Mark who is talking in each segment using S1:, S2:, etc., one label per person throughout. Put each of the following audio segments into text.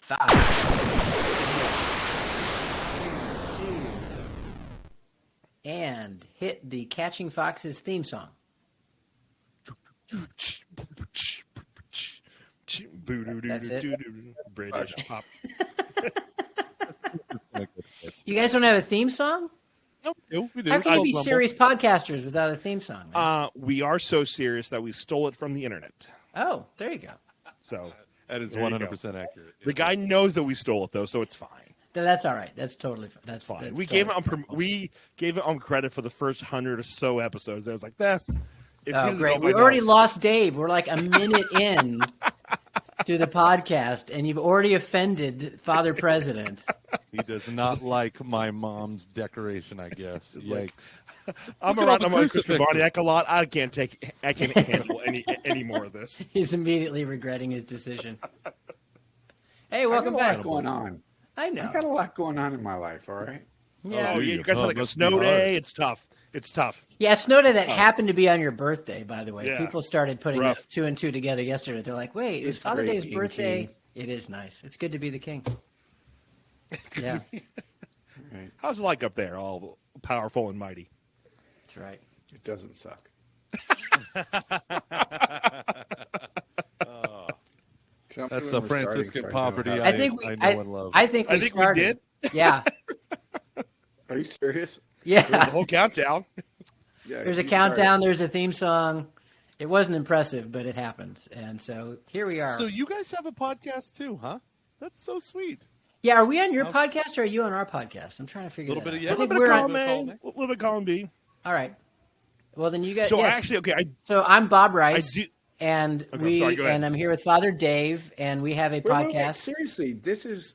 S1: 5, 2, and hit the Catching Foxes theme song. That's it.
S2: British pop.
S1: You guys don't have a theme song?
S3: Nope, we do.
S1: How can you be serious podcasters without a theme song?
S2: We are so serious that we stole it from the internet.
S1: Oh, there you go.
S2: So
S3: that is 100% accurate.
S2: The guy knows that we stole it, though, so it's fine.
S1: That's all right. That's totally fine.
S2: That's fine. We gave it credit for the first 100 or so episodes. I was like, that.
S1: Oh, great. We already lost Dave. We're like a minute in to the podcast, and you've already offended Father President.
S3: He does not like my mom's decoration, I guess. Yikes.
S2: I'm around my Christian Barniak a lot. I can't handle any more of this.
S1: He's immediately regretting his decision. Hey, welcome back.
S4: What's going on?
S1: I know.
S4: I got a lot going on in my life, all right?
S1: Yeah.
S2: Oh, you guys have like a snow day. It's tough. It's tough.
S1: Yeah, snow day that happened to be on your birthday, by the way.
S2: Yeah.
S1: People started putting 2 and 2 together yesterday. They're like, wait, it's Father Dave's birthday.
S4: King.
S1: It is nice. It's good to be the king. Yeah.
S4: Right.
S2: How's it like up there, all powerful and mighty?
S1: That's right.
S4: It doesn't suck.
S3: That's the Franciscan poverty I know and love.
S1: I think we started.
S2: We did.
S1: Yeah.
S4: Are you serious?
S1: Yeah.
S2: There's a whole countdown.
S4: Yeah.
S1: There's a countdown. There's a theme song. It wasn't impressive, but it happens. And so here we are.
S3: So you guys have a podcast too, huh? That's so sweet.
S1: Yeah, are we on your podcast or are you on our podcast? I'm trying to figure that out.
S2: A little bit of column A, a little bit of column B.
S1: All right. Well, then you guys.
S2: So
S1: yes.
S2: actually, okay.
S1: So I'm Bob Rice. And
S2: sorry,
S1: and I'm here with Father Dave, and we have a podcast.
S4: Wait, seriously, this is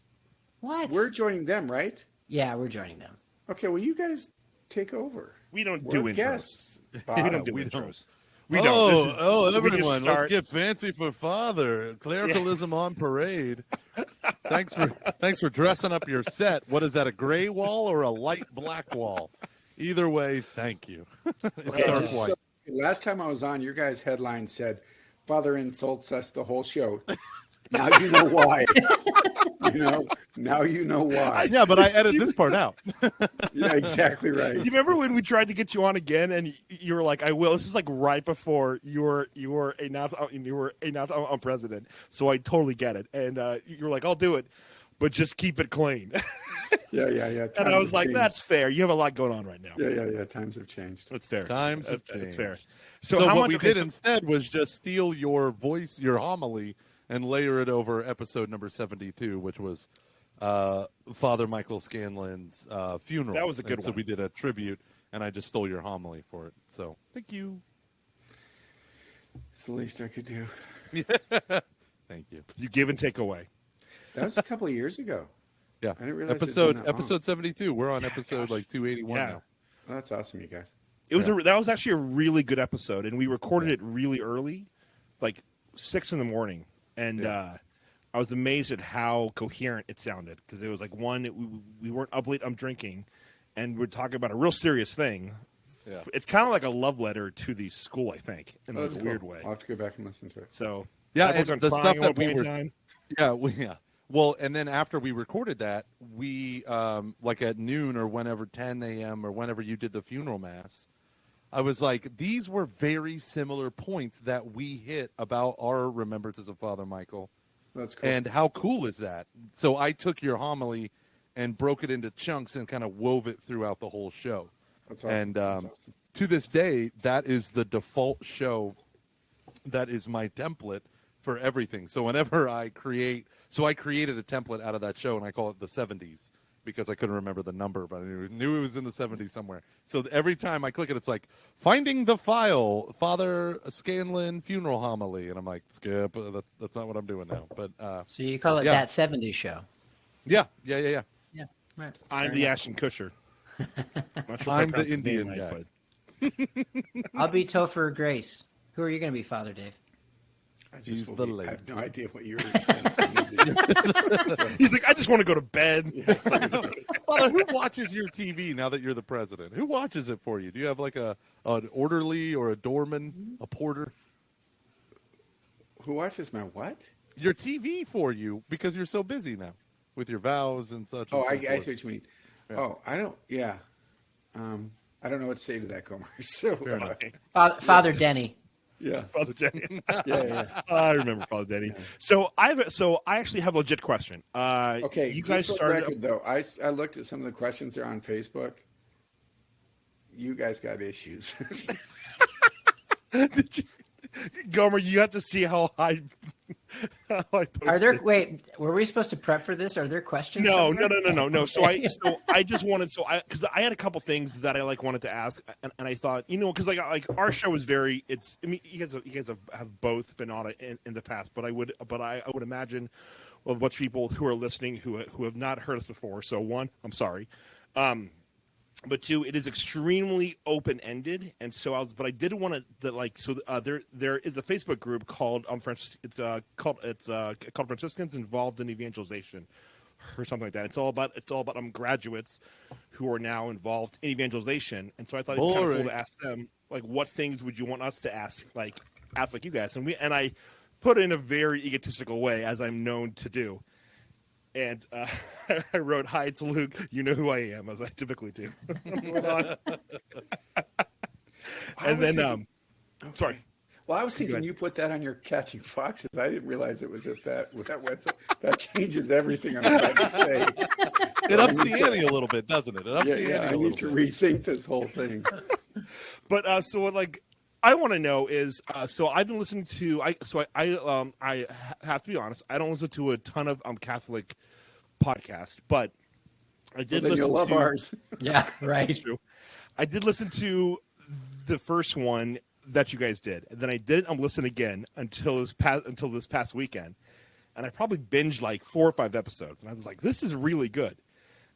S1: what?
S4: We're joining them, right?
S1: Yeah, we're joining them.
S4: Okay, well, you guys take over.
S2: We don't do intros.
S4: Guests.
S2: We don't do intros.
S3: Everyone, let's get fancy for Father. Clericalism on parade. Thanks for dressing up your set. What is that, a gray wall or a light black wall? Either way, thank you.
S4: Okay, so last time I was on, your guys' headline said, Father insults us the whole show. Now you know why. Now you know why.
S3: Yeah, but I edited this part out.
S4: Yeah, exactly right.
S2: You remember when we tried to get you on again, and you were like, "I will." This is like right before you were a president, so I totally get it. And you were like, "I'll do it, but just keep it clean."
S4: Yeah.
S2: And I was like, changed. That's fair. You have a lot going on right now.
S4: Yeah. Times have changed.
S2: That's fair.
S3: Times have changed.
S2: It's fair.
S3: So what we did instead was just steal your voice, your homily, and layer it over episode number 72, which was Father Michael Scanlon's funeral.
S2: That was a good one.
S3: So we did a tribute, and I just stole your homily for it. So thank you.
S4: It's the least I could do.
S3: Thank you.
S2: You give and take away.
S4: That was a couple of years ago.
S3: Yeah.
S4: I didn't realize
S3: episode 72. We're on episode like 281 now.
S4: Well, that's awesome, you guys.
S2: That was actually a really good episode, and we recorded it really early, like 6 a.m. And I was amazed at how coherent it sounded, because it was like we weren't up late. I'm drinking, and we're talking about a real serious thing. Yeah. It's kind of like a love letter to the school, I think, in a weird way.
S4: I'll have to go back and listen to it.
S2: So
S3: and the stuff that we were,
S2: time.
S3: Yeah. Well, and then after we recorded that, we like at noon or whenever 10 a.m. or whenever you did the funeral mass, I was like, these were very similar points that we hit about our remembrances of Father Michael.
S4: That's cool.
S3: And how cool is that? So I took your homily and broke it into chunks and kind of wove it throughout the whole show.
S4: That's awesome.
S3: And
S4: That's awesome.
S3: To this day, that is the default show. That is my template for everything. So whenever I created a template out of that show, and I call it the 70s. Because I couldn't remember the number, but I knew it was in the 70s somewhere. So every time I click it, it's like, finding the file, Father Scanlon funeral homily. And I'm like, skip, that's not what I'm doing now. But
S1: so you call it That 70s Show?
S3: Yeah.
S1: Yeah, right.
S2: I'm the Ashton Kutcher.
S3: I'm the Indian guy.
S2: But...
S1: I'll be Topher Grace. Who are you going to be, Father Dave?
S3: He's the lady.
S4: I have no idea what you're saying.
S2: He's like, I just want to go to bed.
S3: Father, who watches your TV now that you're the president? Who watches it for you? Do you have like an orderly or a doorman, a porter?
S4: Who watches my what?
S3: your TV for you because you're so busy now with your vows and such.
S4: Oh,
S3: and so
S4: I
S3: forth.
S4: see what you mean.
S3: Yeah.
S4: Oh, I don't. Yeah. I don't know what to say to that, Gomer. So,
S1: Father Denny.
S4: yeah.
S2: Father Denny.
S4: Yeah.
S2: I remember Father Denny.
S4: Yeah.
S2: So I actually have a legit question.
S4: Okay.
S2: You guys
S4: just for the
S2: started.
S4: record, though, I looked at some of the questions that are on Facebook. You guys got issues.
S2: Did you, Gomer, you have to see how I posted.
S1: Are there? Wait, were we supposed to prep for this? Are there questions?
S2: No.
S1: somewhere?
S2: So I just wanted because I had a couple things that I wanted to ask, and I thought because like our show is very you guys have both been on it in the past, but I would imagine of much people who are listening who have not heard us before. So one, I'm sorry. But two, it is extremely open-ended, and so I did want to there is a Facebook group called it's called Franciscans Involved in Evangelization, or something like that. It's all about graduates who are now involved in evangelization, and so I thought it'd be kind of cool to ask them what things would you want us to ask like you guys, and I put it in a very egotistical way, as I'm known to do. And I wrote, "Hi, it's Luke. You know who I am," as I typically do. And then, sorry.
S4: Well, I was thinking you put that on your Catching Foxes. I didn't realize it was at that website. That changes everything I'm about to say.
S3: It ups the ante a little bit, doesn't it? It ups the ante a
S4: I
S3: little
S4: need to rethink this whole thing.
S2: But I want to know is so I've been listening to I have to be honest, I don't listen to a ton of Catholic podcasts, but I did listen
S4: you'll love
S2: to
S4: ours.
S1: Yeah, right.
S2: That's true. I did listen to the first one that you guys did, and then I didn't listen again until this past weekend, and I probably binged like 4 or 5 episodes, and I was like, this is really good.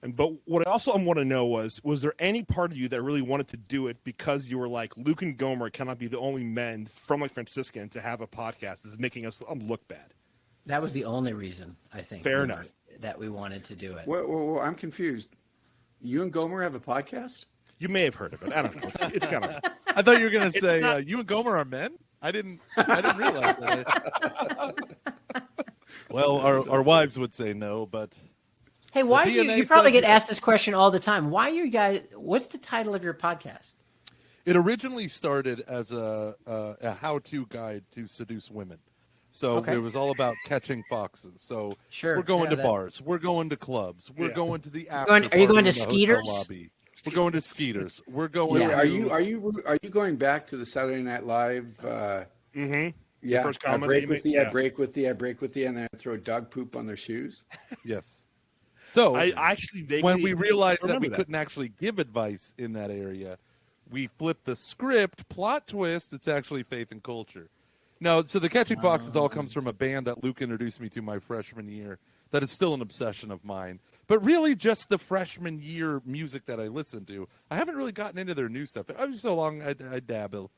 S2: But what I also want to know was there any part of you that really wanted to do it because you were like, Luke and Gomer cannot be the only men from Franciscan to have a podcast? This is making us look bad.
S1: That was the only reason, I think.
S2: Fair enough.
S1: That we wanted to do it.
S4: Well, I'm confused. You and Gomer have a podcast?
S2: You may have heard of it. I don't know. It's kind of.
S3: I thought you were going to say you and Gomer are men. I didn't realize that. Well, our wives would say no, but.
S1: Hey, why do you
S3: DNA
S1: probably
S3: says
S1: get asked this question all the time? Why are you guys? What's the title of your podcast?
S3: It originally started as a how-to guide to seduce women. So
S1: Okay.
S3: it was all about catching foxes. So
S1: Sure.
S3: we're going
S1: Yeah,
S3: to bars. We're going to clubs. We're going to the after
S1: Are you
S3: party
S1: going to
S3: in the hotel
S1: Skeeters?
S3: lobby. We're going to Skeeters. We're going.
S1: Yeah.
S3: To,
S4: Are you going back to the Saturday Night Live? Yeah.
S2: First
S4: I
S2: comment
S4: break
S2: that you
S4: with
S2: made?
S4: thee. I
S2: Yeah.
S4: break with thee. I break with thee, and then I throw dog poop on their shoes.
S3: Yes. So
S2: I actually vaguely
S3: when we realized that
S2: remember
S3: we couldn't actually give advice in that area, we flipped the script. Plot twist: it's actually faith and culture. No, so the Catching Foxes all comes from a band that Luke introduced me to my freshman year. That is still an obsession of mine, but really just the freshman year music that I listened to. I haven't really gotten into their new stuff. I was so long. I dabble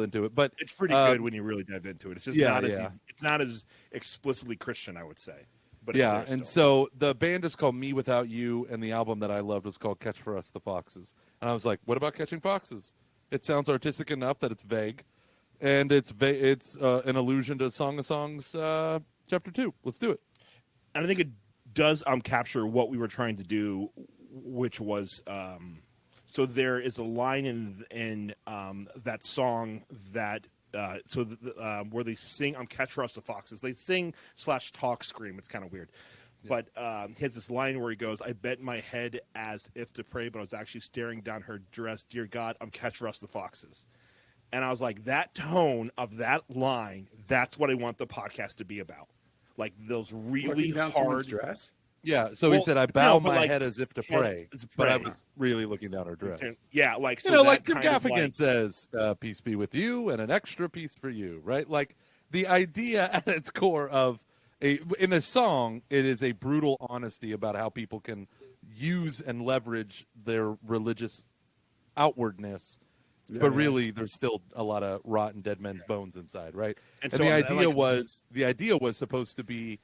S3: into it, but
S2: It's pretty good when you really dive into it. It's just it's not as explicitly Christian, I would say. But
S3: yeah,
S2: it's
S3: and
S2: still.
S3: so the band is called Me Without You, and the album that I loved was called Catch for Us the Foxes. And I was like, what about Catching Foxes? It sounds artistic enough that it's vague, and it's an allusion to Song of Songs Chapter 2. Let's do it.
S2: And I think it does capture what we were trying to do, which was so there is a line in that song that where they sing Catch for Us the Foxes. They sing / talk scream. It's kind of weird. Yeah. But he has this line where he goes, I bent my head as if to pray, but I was actually staring down her dress. Dear God, Catch for Us the Foxes. And I was like, that tone of that line, that's what I want the podcast to be about. Like those really hard
S4: dress.
S3: Yeah, so he said, I bow my head as if to pray, but I
S2: pray.
S3: was really looking down her dress.
S2: Yeah, like, so
S3: like Tim
S2: kind of
S3: Gaffigan says, peace be with you, and an extra piece for you, right? Like, the idea at its core of, in the song, it is a brutal honesty about how people can use and leverage their religious outwardness, but really there's still a lot of rotten dead men's bones inside, right? And
S2: so
S3: the idea was supposed to be,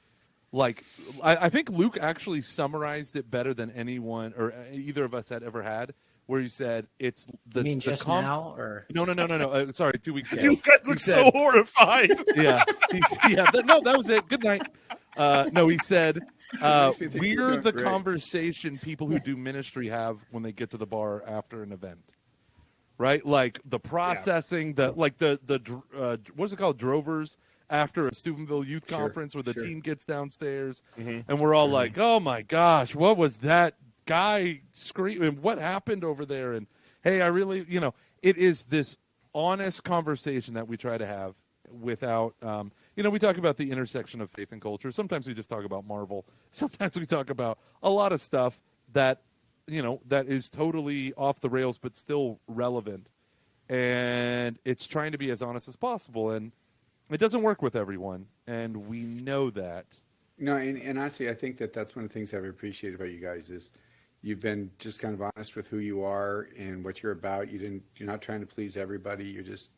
S3: like, I think Luke actually summarized it better than anyone or either of us had ever had where he said it's the.
S1: You mean
S3: the
S1: just now or
S3: No. Sorry, 2 weeks ago.
S2: You guys
S3: He
S2: look
S3: said-
S2: so horrified.
S3: Yeah, that was it. Good night. No, he said
S4: makes me think you're
S3: we're
S4: doing
S3: the
S4: great.
S3: conversation people who do ministry have when they get to the bar after an event, right? Like the processing, the what's it called, drovers after a Steubenville youth conference where the team gets downstairs and we're all like, oh my gosh, what was that guy screaming? What happened over there? And hey, I really, it is this honest conversation that we try to have without, we talk about the intersection of faith and culture. Sometimes we just talk about Marvel. Sometimes we talk about a lot of stuff that, that is totally off the rails, but still relevant. And it's trying to be as honest as possible. And it doesn't work with everyone. And we know that.
S4: No, and honestly, I think that's one of the things I've appreciated about you guys is you've been just kind of honest with who you are and what you're about. You're not trying to please everybody. You're just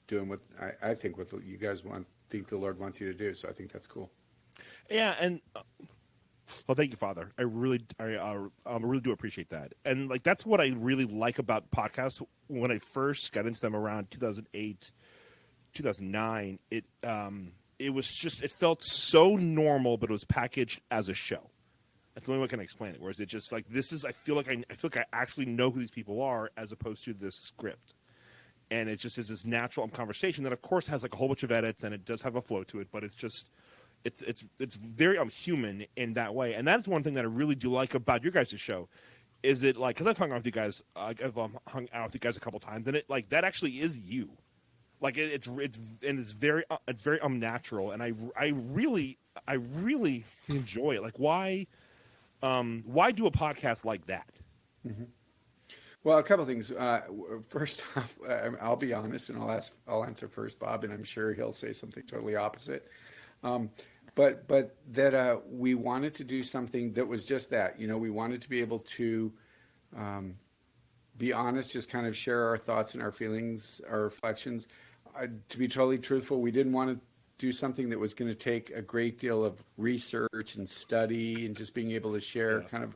S4: doing what I think what you guys think the Lord wants you to do. So I think that's cool.
S2: Yeah, and well, thank you, Father. I really do appreciate that, and like that's what I really like about podcasts. When I first got into them around 2008, 2009, it was just it felt so normal, but it was packaged as a show. That's the only way I can explain it. Whereas it just like this is I feel like I actually know who these people are as opposed to this script. And it just is this natural conversation that, of course, has like a whole bunch of edits, and it does have a flow to it. But it's just, it's very human in that way. And that's one thing that I really do like about your guys' show, is it like because I've hung out with you guys, I've hung out with you guys a couple times, and it like that actually is you, like it's very unnatural, and I really enjoy it. Like why do a podcast like that?
S4: Mm-hmm. Well, a couple of things. First off, I'll be honest, and I'll answer first, Bob, and I'm sure he'll say something totally opposite. But that we wanted to do something that was just that. We wanted to be able to be honest, just kind of share our thoughts and our feelings, our reflections. To be totally truthful, we didn't want to do something that was going to take a great deal of research and study and just being able to share kind of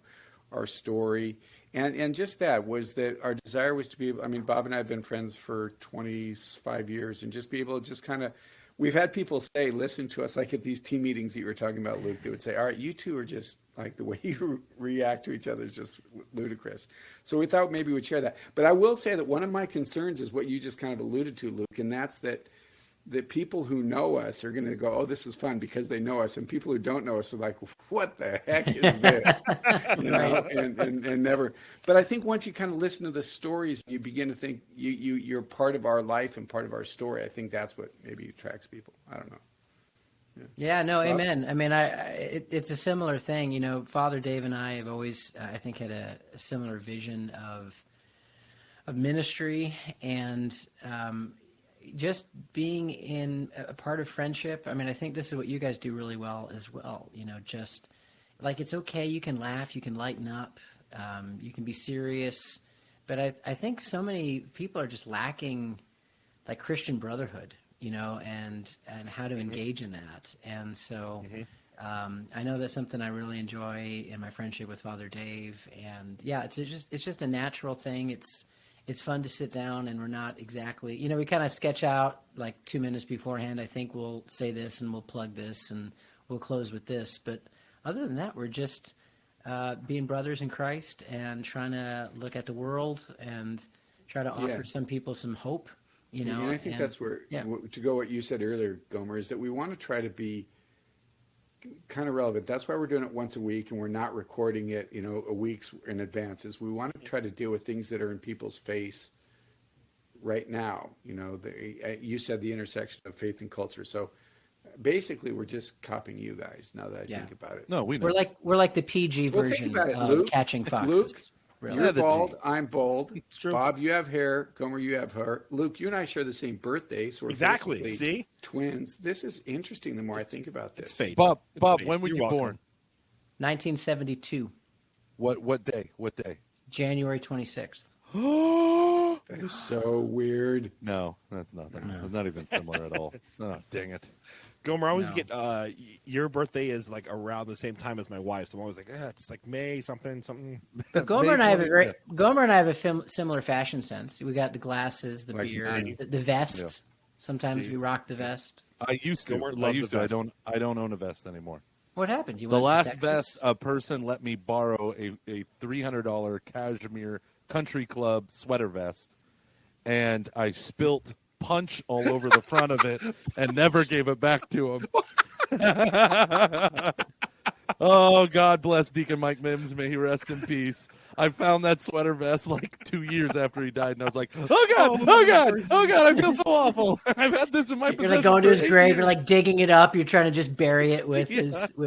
S4: our story. And just that was that our desire was to be, Bob and I have been friends for 25 years and just be able to just kind of, we've had people say, listen to us, like at these team meetings that you were talking about, Luke, they would say, all right, you two are just like the way you react to each other is just ludicrous. So we thought maybe we'd share that. But I will say that one of my concerns is what you just kind of alluded to, Luke, and that's that people who know us are going to go, oh, this is fun because they know us. And people who don't know us are like, what the heck is this? And never. But I think once you kind of listen to the stories, you begin to think you're part of our life and part of our story. I think that's what maybe attracts people. I don't know.
S1: Yeah, no, amen. It's a similar thing. Father Dave and I have always, I think, had a similar vision of ministry and just being in a part of friendship. I think this is what you guys do really well as well. Just like it's okay. You can laugh, you can lighten up, you can be serious. But I think so many people are just lacking like Christian brotherhood, and how to engage in that. And so I know that's something I really enjoy in my friendship with Father Dave. And yeah, it's just a natural thing. It's fun to sit down and we're not exactly, we kind of sketch out like 2 minutes beforehand. I think we'll say this and we'll plug this and we'll close with this. But other than that, we're just being brothers in Christ and trying to look at the world and try to offer some people some hope, And
S4: I think that's where, to go what you said earlier, Gomer, is that we want to try to be kind of relevant. That's why we're doing it once a week and we're not recording it, a week's in advance. Is we want to try to deal with things that are in people's face right now. You said the intersection of faith and culture. So basically, we're just copying you guys. Now that I think about it,
S3: no, we know.
S1: We're like the PG version of
S4: Luke,
S1: Catching Foxes.
S4: Luke,
S1: really.
S4: You're bald. I'm bald.
S2: It's true.
S4: Bob, you have hair. Gomer, you have hair. Luke, you and I share the same birthday, so we're
S2: Exactly.
S4: basically
S2: See?
S4: twins. This is interesting. The more I think about this,
S2: It's fate.
S3: Bob,
S2: It's fate.
S3: when were
S2: You're
S3: you
S2: welcome.
S3: born?
S1: 1972,
S3: What day? What day?
S1: January 26th.
S4: that is so weird.
S3: No, that's nothing. It's not even similar at all. Oh, dang it.
S2: Gomer, I always
S1: No.
S2: get your birthday is like around the same time as my wife's. So I'm always like, it's like May something.
S1: Gomer
S3: May
S1: and I have
S3: 25th.
S1: Gomer and I have a similar fashion sense. We got the glasses, the
S4: Like
S1: beard,
S4: me.
S1: the vest.
S3: Yeah.
S1: Sometimes
S2: See?
S1: we rock the vest.
S3: I used to.
S2: Gomer
S3: I
S2: loves
S3: used
S2: the
S3: to.
S2: vest.
S3: I don't own a vest anymore.
S1: What happened? You
S3: The
S1: went
S3: last
S1: to Texas?
S3: vest, a person let me borrow a $300 cashmere country club sweater vest, and I spilt punch all over the front of it and never gave it back to him. Oh, God bless Deacon Mike Mims. May he rest in peace. I found that sweater vest like 2 years after he died, and I was like, oh, God, oh, God, oh, God, I feel so awful. I've had this in my
S1: You're
S3: possession
S1: like going to
S3: for
S1: his
S3: 8
S1: grave.
S3: years.
S1: You're like digging it up. You're trying to just bury it with
S3: Yeah.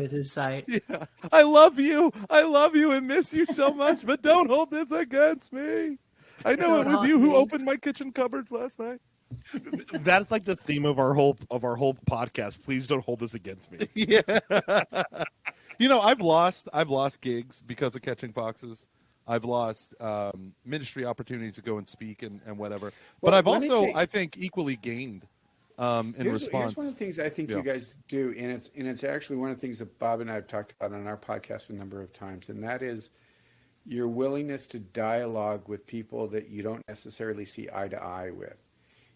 S1: his sight.
S3: Yeah. I love you and miss you so much, but don't hold this against me. I know it
S1: Don't
S3: was
S1: haunt
S3: you who
S1: me.
S3: opened my kitchen cupboards last night.
S2: That's like the theme of our whole podcast. Please don't hold this against me.
S3: Yeah. You know, I've lost gigs because of catching foxes. I've lost ministry opportunities to go and speak and whatever. But
S4: Well,
S3: I've
S4: let me
S3: also,
S4: say-
S3: I think, equally gained in response.
S4: Here's one of the things I think
S3: Yeah.
S4: you guys do, and it's actually one of the things that Bob and I have talked about on our podcast a number of times, and that is your willingness to dialogue with people that you don't necessarily see eye to eye with.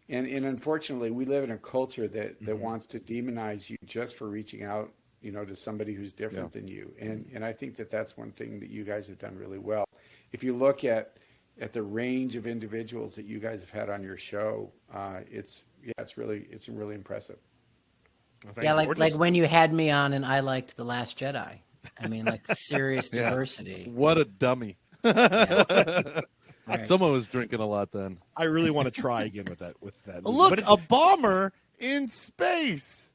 S4: And unfortunately, we live in a culture that wants to demonize you just for reaching out, to somebody who's different than you. And I think that that's one thing that you guys have done really well. If you look at the range of individuals that you guys have had on your show, it's really impressive.
S2: Well, thank
S1: Yeah,
S2: you.
S1: like
S2: We're
S1: like
S2: just-
S1: when you had me on and I liked The Last Jedi. I mean, like serious
S3: Yeah.
S1: diversity.
S3: What a dummy.
S1: Right.
S3: Someone was drinking a lot then.
S2: I really want to try again with that. movie.
S3: Look,
S2: But it's-
S3: a bomber in space.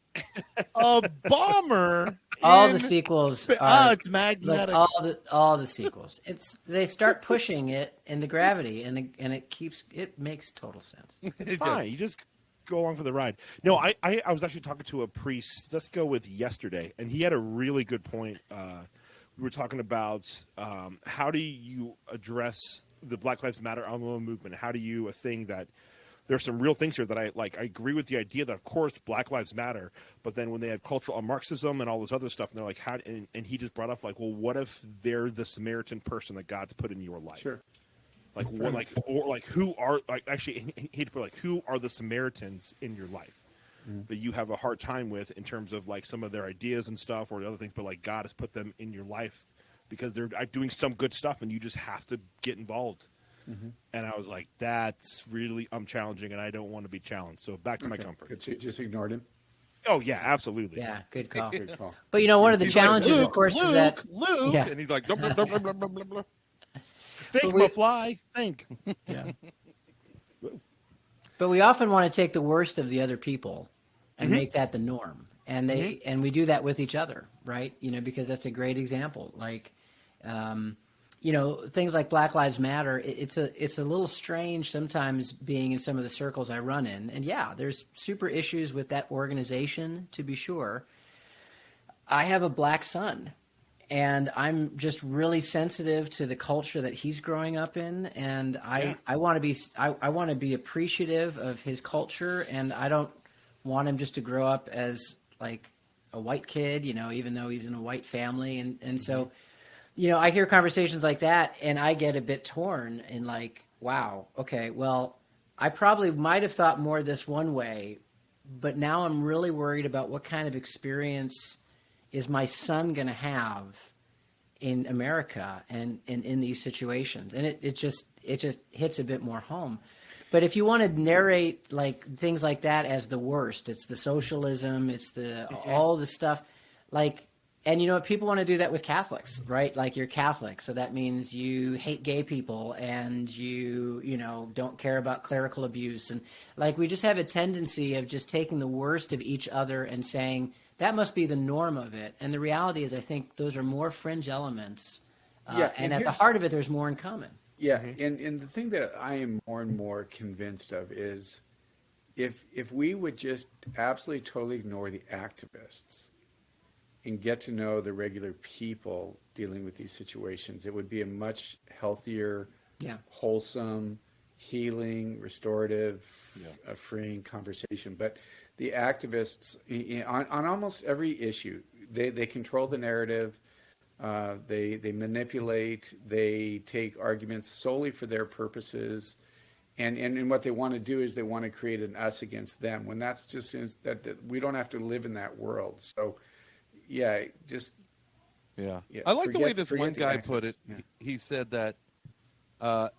S3: A bomber.
S1: all
S3: in
S1: the sequels
S3: spa-
S1: are
S3: it's magnetic.
S1: like all the sequels. They start pushing it into gravity, and it makes total sense.
S2: It's fine. You just go along for the ride. No, I was actually talking to a priest. Let's go with yesterday, and he had a really good point. We were talking about how do you address the Black Lives Matter movement? How do you a thing that there's some real things here that I like. I agree with the idea that of course Black Lives Matter, but then when they have cultural Marxism and all this other stuff, and they're like, how? And he just brought up like, well, what if they're the Samaritan person that God's put in your life?
S4: Sure.
S2: Like what, who are he'd put like who are the Samaritans in your life that you have a hard time with in terms of like some of their ideas and stuff or the other things, but like God has put them in your life because they're doing some good stuff and you just have to get involved. And I was like, that's really challenging, and I don't want to be challenged. So back to my comfort.
S4: Good. So you just ignored him.
S2: Oh yeah, absolutely.
S1: Yeah, good call.
S4: Good call.
S1: But one of the
S3: He's
S1: challenges,
S3: like,
S1: of course, is that
S3: Luke,
S1: Yeah.
S3: and he's like, blah, blah, blah, blah, blah, blah, blah, blah.
S2: Think,
S1: we-
S2: McFly. Think.
S1: yeah. But we often want to take the worst of the other people and make that the norm, and and we do that with each other, right? Because that's a great example. Like, things like Black Lives Matter. It's a little strange sometimes being in some of the circles I run in, and yeah, there's super issues with that organization to be sure. I have a black son, and I'm just really sensitive to the culture that he's growing up in, and I want to be appreciative of his culture, and I don't want him just to grow up as like a white kid, even though he's in a white family, and so. I hear conversations like that, and I get a bit torn and like, wow, okay, well, I probably might have thought more this one way, but now I'm really worried about what kind of experience is my son going to have in America and in these situations. And it just hits a bit more home. But if you want to narrate like things like that as the worst, it's the socialism, it's the all the stuff like. And you know what? People want to do that with Catholics, right? Like you're Catholic, so that means you hate gay people and you don't care about clerical abuse. And like we just have a tendency of just taking the worst of each other and saying that must be the norm of it. And the reality is I think those are more fringe elements. And at the heart of it, there's more in common.
S4: Yeah, and the thing that I am more and more convinced of is if we would just absolutely totally ignore the activists and get to know the regular people dealing with these situations, it would be a much healthier, wholesome, healing, restorative, freeing conversation. But the activists, on almost every issue, they control the narrative. They manipulate. They take arguments solely for their purposes. And what they want to do is they want to create an us against them, when that's just that we don't have to live in that world. So, yeah, just
S3: I like the way this one guy put it.
S4: Yeah.
S3: He said that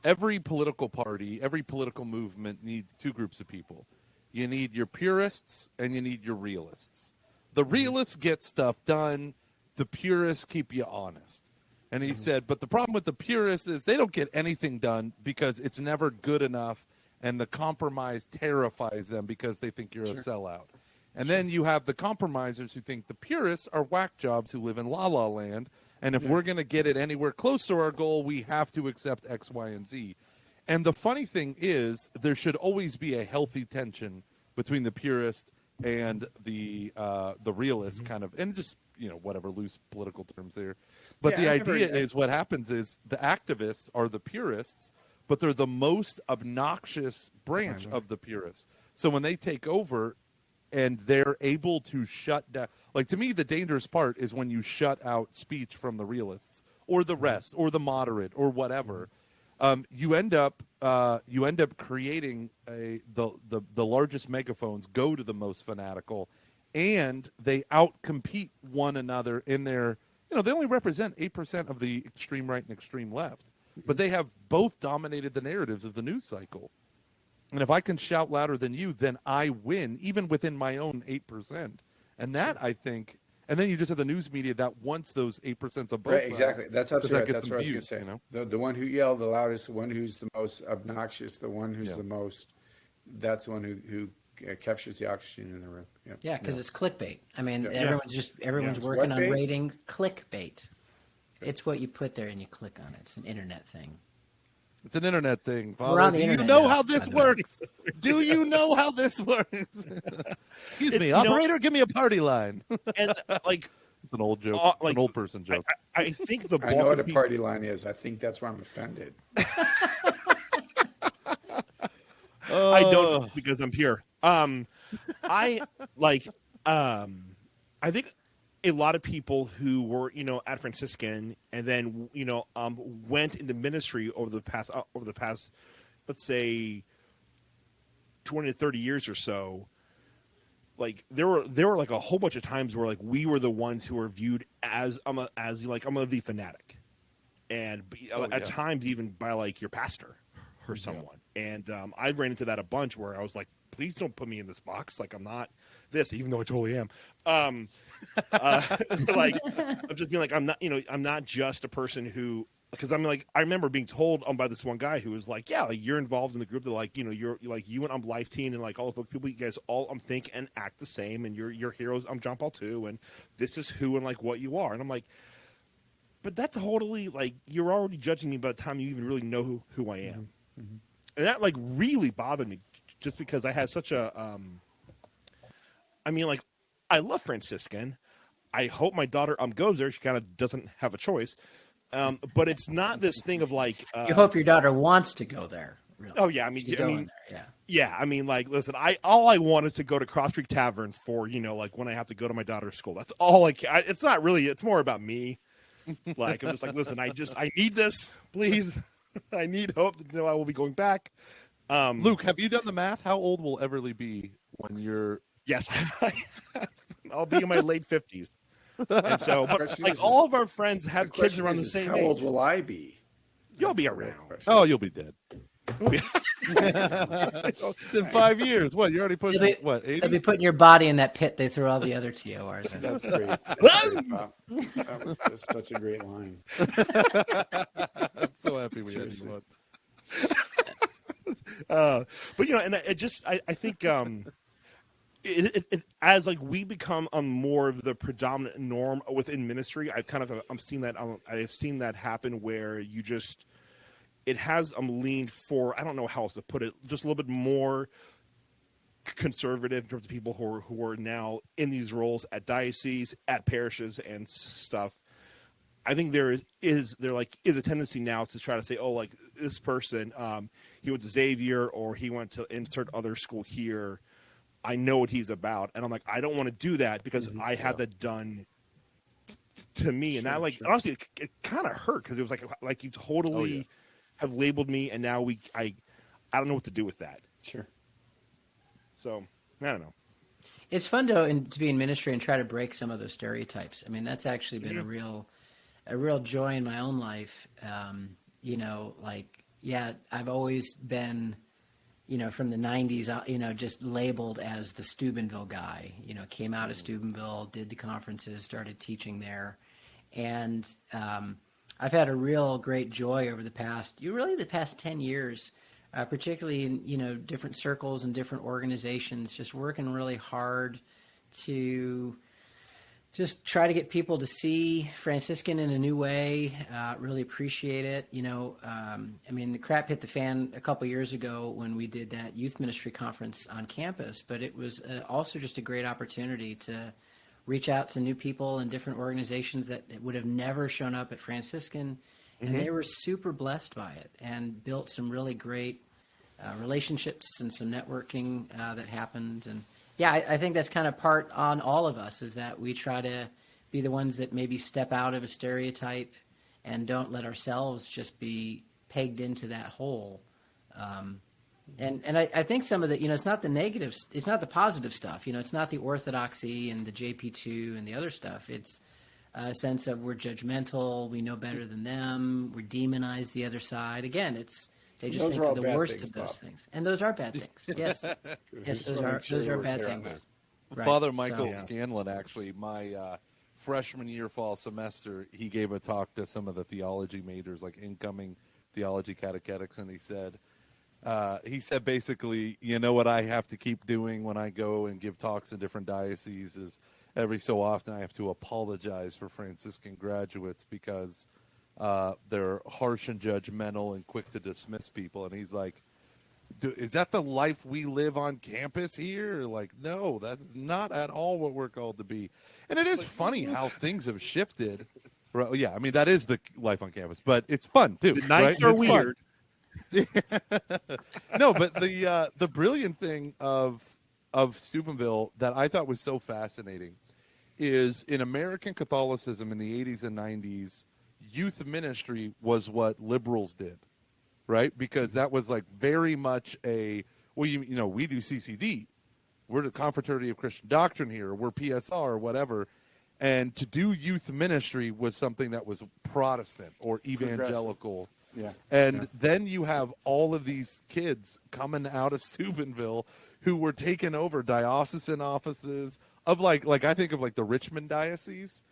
S3: every political party, every political movement needs two groups of people. You need your purists and you need your realists. The realists get stuff done. The purists keep you honest. And he said, but the problem with the purists is they don't get anything done because it's never good enough, and the compromise terrifies them because they think you're a sellout. And then you have the compromisers who think the purists are whack jobs who live in la-la land, and if we're going to get it anywhere close to our goal, we have to accept X, Y, and Z. And the funny thing is, there should always be a healthy tension between the purist and the realist kind of, and just, whatever loose political terms there. But the idea is what happens is the activists are the purists, but they're the most obnoxious branch of the purists. So when they take over and they're able to shut down, like, to me, the dangerous part is when you shut out speech from the realists or the rest or the moderate or whatever. You end up creating the largest megaphones go to the most fanatical, and they outcompete one another in their, they only represent 8% of the extreme right and extreme left, but they have both dominated the narratives of the news cycle. And if I can shout louder than you, then I win, even within my own 8%. And that, I think, and then you just have the news media that wants those 8% of both sides.
S4: Exactly. That's what I was
S3: views,
S4: going to say. The one who yelled the loudest, the one who's the most obnoxious, the one who's the most, that's the one who captures the oxygen in the room.
S1: Yeah, because it's clickbait. I mean, everyone's
S4: It's
S1: working
S4: what
S1: on
S4: bait?
S1: rating clickbait. It's what you put there and you click on it. It's an internet thing.
S3: It's an internet thing,
S1: We're
S3: Father.
S1: on the
S3: Do you
S1: internet
S3: know
S1: now,
S3: how this
S1: by the way.
S3: works? Do you know how this works? Excuse me, operator, give me a party line.
S2: And like,
S3: It's an old joke,
S2: like,
S3: an old person joke.
S2: I think the
S4: I know what a
S2: people-
S4: party line is. I think that's where I'm offended.
S2: I don't, because I'm pure. I think a lot of people who were, at Franciscan and then, went into ministry over the past, let's say 20 to 30 years or so. Like there were like a whole bunch of times where like we were the ones who were viewed as I'm the fanatic, and at times even by like your pastor or someone. And I ran into that a bunch where I was like, please don't put me in this box. Like, I'm not this, even though I totally am. Like, I'm just being like, I'm not just a person who, because I'm like, I remember being told by this one guy who was like, yeah, like you're involved in the group that like, you're like you and I'm Life Teen and like all the people, you guys all think and act the same, and you're heroes. I'm John Paul too, and this is who and like what you are. And I'm like, but that totally, like, you're already judging me by the time you even really know who I am. Mm-hmm. And that like really bothered me, just because I had such a, I mean, like, I love Franciscan. I hope my daughter goes there. She kind of doesn't have a choice. But it's not this thing of like.
S1: You hope your daughter wants to go there. Really.
S2: Oh yeah, I mean,
S1: there,
S2: yeah. I mean, like, listen, all I want is to go to Cross Creek Tavern for, like when I have to go to my daughter's school. That's all it's not really. It's more about me. Like, I'm just like, listen, I need this, please. I need hope that I will be going back.
S3: Luke, have you done the math? How old will Everly be when you're?
S2: Yes, I'll be in my late 50s. And so, but like all of our friends have kids around the same age.
S4: How old will I be?
S2: You'll be around.
S3: Oh, you'll be dead. In 5 years. What? You're already pushing, what, 80?
S1: They'll be putting your body in that pit they threw all the other TORs in.
S4: That's great. That was just such a great line.
S3: I'm so happy we had you on.
S2: But and I think it as like we become more of the predominant norm within ministry, I've seen that happen where you just it has leaned for, I don't know how else to put it, just a little bit more conservative in terms of people who are now in these roles at dioceses, at parishes and stuff. I think there is a tendency now to try to say, oh, like this person, he went to Xavier or he went to insert other school here. I know what he's about, and I'm like, I don't want to do that because I had that done to me, and that honestly, it kind of hurt because it was like you totally have labeled me, and now I don't know what to do with that.
S4: Sure.
S2: So I don't know.
S1: It's fun to be in ministry and try to break some of those stereotypes. I mean, that's actually been a real joy in my own life. I've always been, from the 90s, just labeled as the Steubenville guy. Came out of Steubenville, did the conferences, started teaching there. And I've had a real great joy over the past 10 years, particularly in, different circles and different organizations, just working really hard to just try to get people to see Franciscan in a new way, really appreciate it. The crap hit the fan a couple years ago when we did that youth ministry conference on campus, but it was also just a great opportunity to reach out to new people and different organizations that would have never shown up at Franciscan, and they were super blessed by it and built some really great relationships and some networking that happened. And yeah, I think that's kind of part on all of us, is that we try to be the ones that maybe step out of a stereotype and don't let ourselves just be pegged into that hole. And I think some of the, it's not the negatives, it's not the positive stuff, it's not the orthodoxy and the JP2 and the other stuff. It's a sense of we're judgmental, we know better than them, we demonize the other side. Again, they just think of the worst of those things. And those are bad things. Yes. Yes, those are bad things. Right.
S3: Father Michael Scanlon, actually, my freshman year fall semester, he gave a talk to some of the theology majors, like incoming theology catechetics, and he said basically, what I have to keep doing when I go and give talks in different dioceses is every so often I have to apologize for Franciscan graduates because they're harsh and judgmental and quick to dismiss people. And he's like, is that the life we live on campus here? Like, no, that's not at all what we're called to be. And it is funny how things have shifted. Right? Yeah, I mean, that is the life on campus, but it's fun too.
S2: The nights are weird.
S3: No, but the brilliant thing of Steubenville that I thought was so fascinating is in American Catholicism in the 80s and 90s, youth ministry was what liberals did, right? Because that was like very much we do CCD. We're the Confraternity of Christian Doctrine here. We're PSR or whatever. And to do youth ministry was something that was Protestant or evangelical.
S4: Yeah.
S3: And then you have all of these kids coming out of Steubenville who were taking over diocesan offices of like I think of like the Richmond diocese,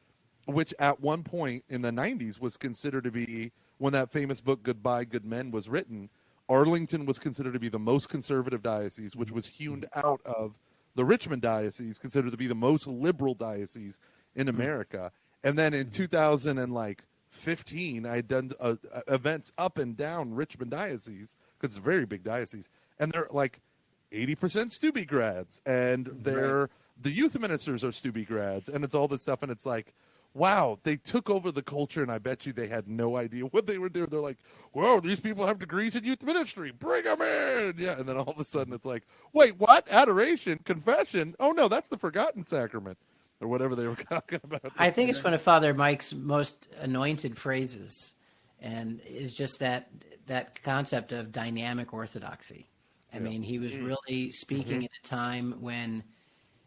S3: which at one point in the 90s was considered to be, when that famous book Goodbye Good Men was written, Arlington was considered to be the most conservative diocese, which was hewn out of the Richmond diocese, considered to be the most liberal diocese in America. And then in 2015, I had done events up and down Richmond diocese, because it's a very big diocese, and they're like 80% Steuby grads, and the youth ministers are Steuby grads, and it's all this stuff, and it's like, wow, they took over the culture, and I bet you they had no idea what they were doing. They're like, whoa, these people have degrees in youth ministry. Bring them in. Yeah, and then all of a sudden it's like, wait, what? Adoration? Confession? Oh, no, that's the forgotten sacrament, or whatever they were talking about.
S1: I think it's one of Father Mike's most anointed phrases, and is just that concept of dynamic orthodoxy. I mean, he was really speaking at a time when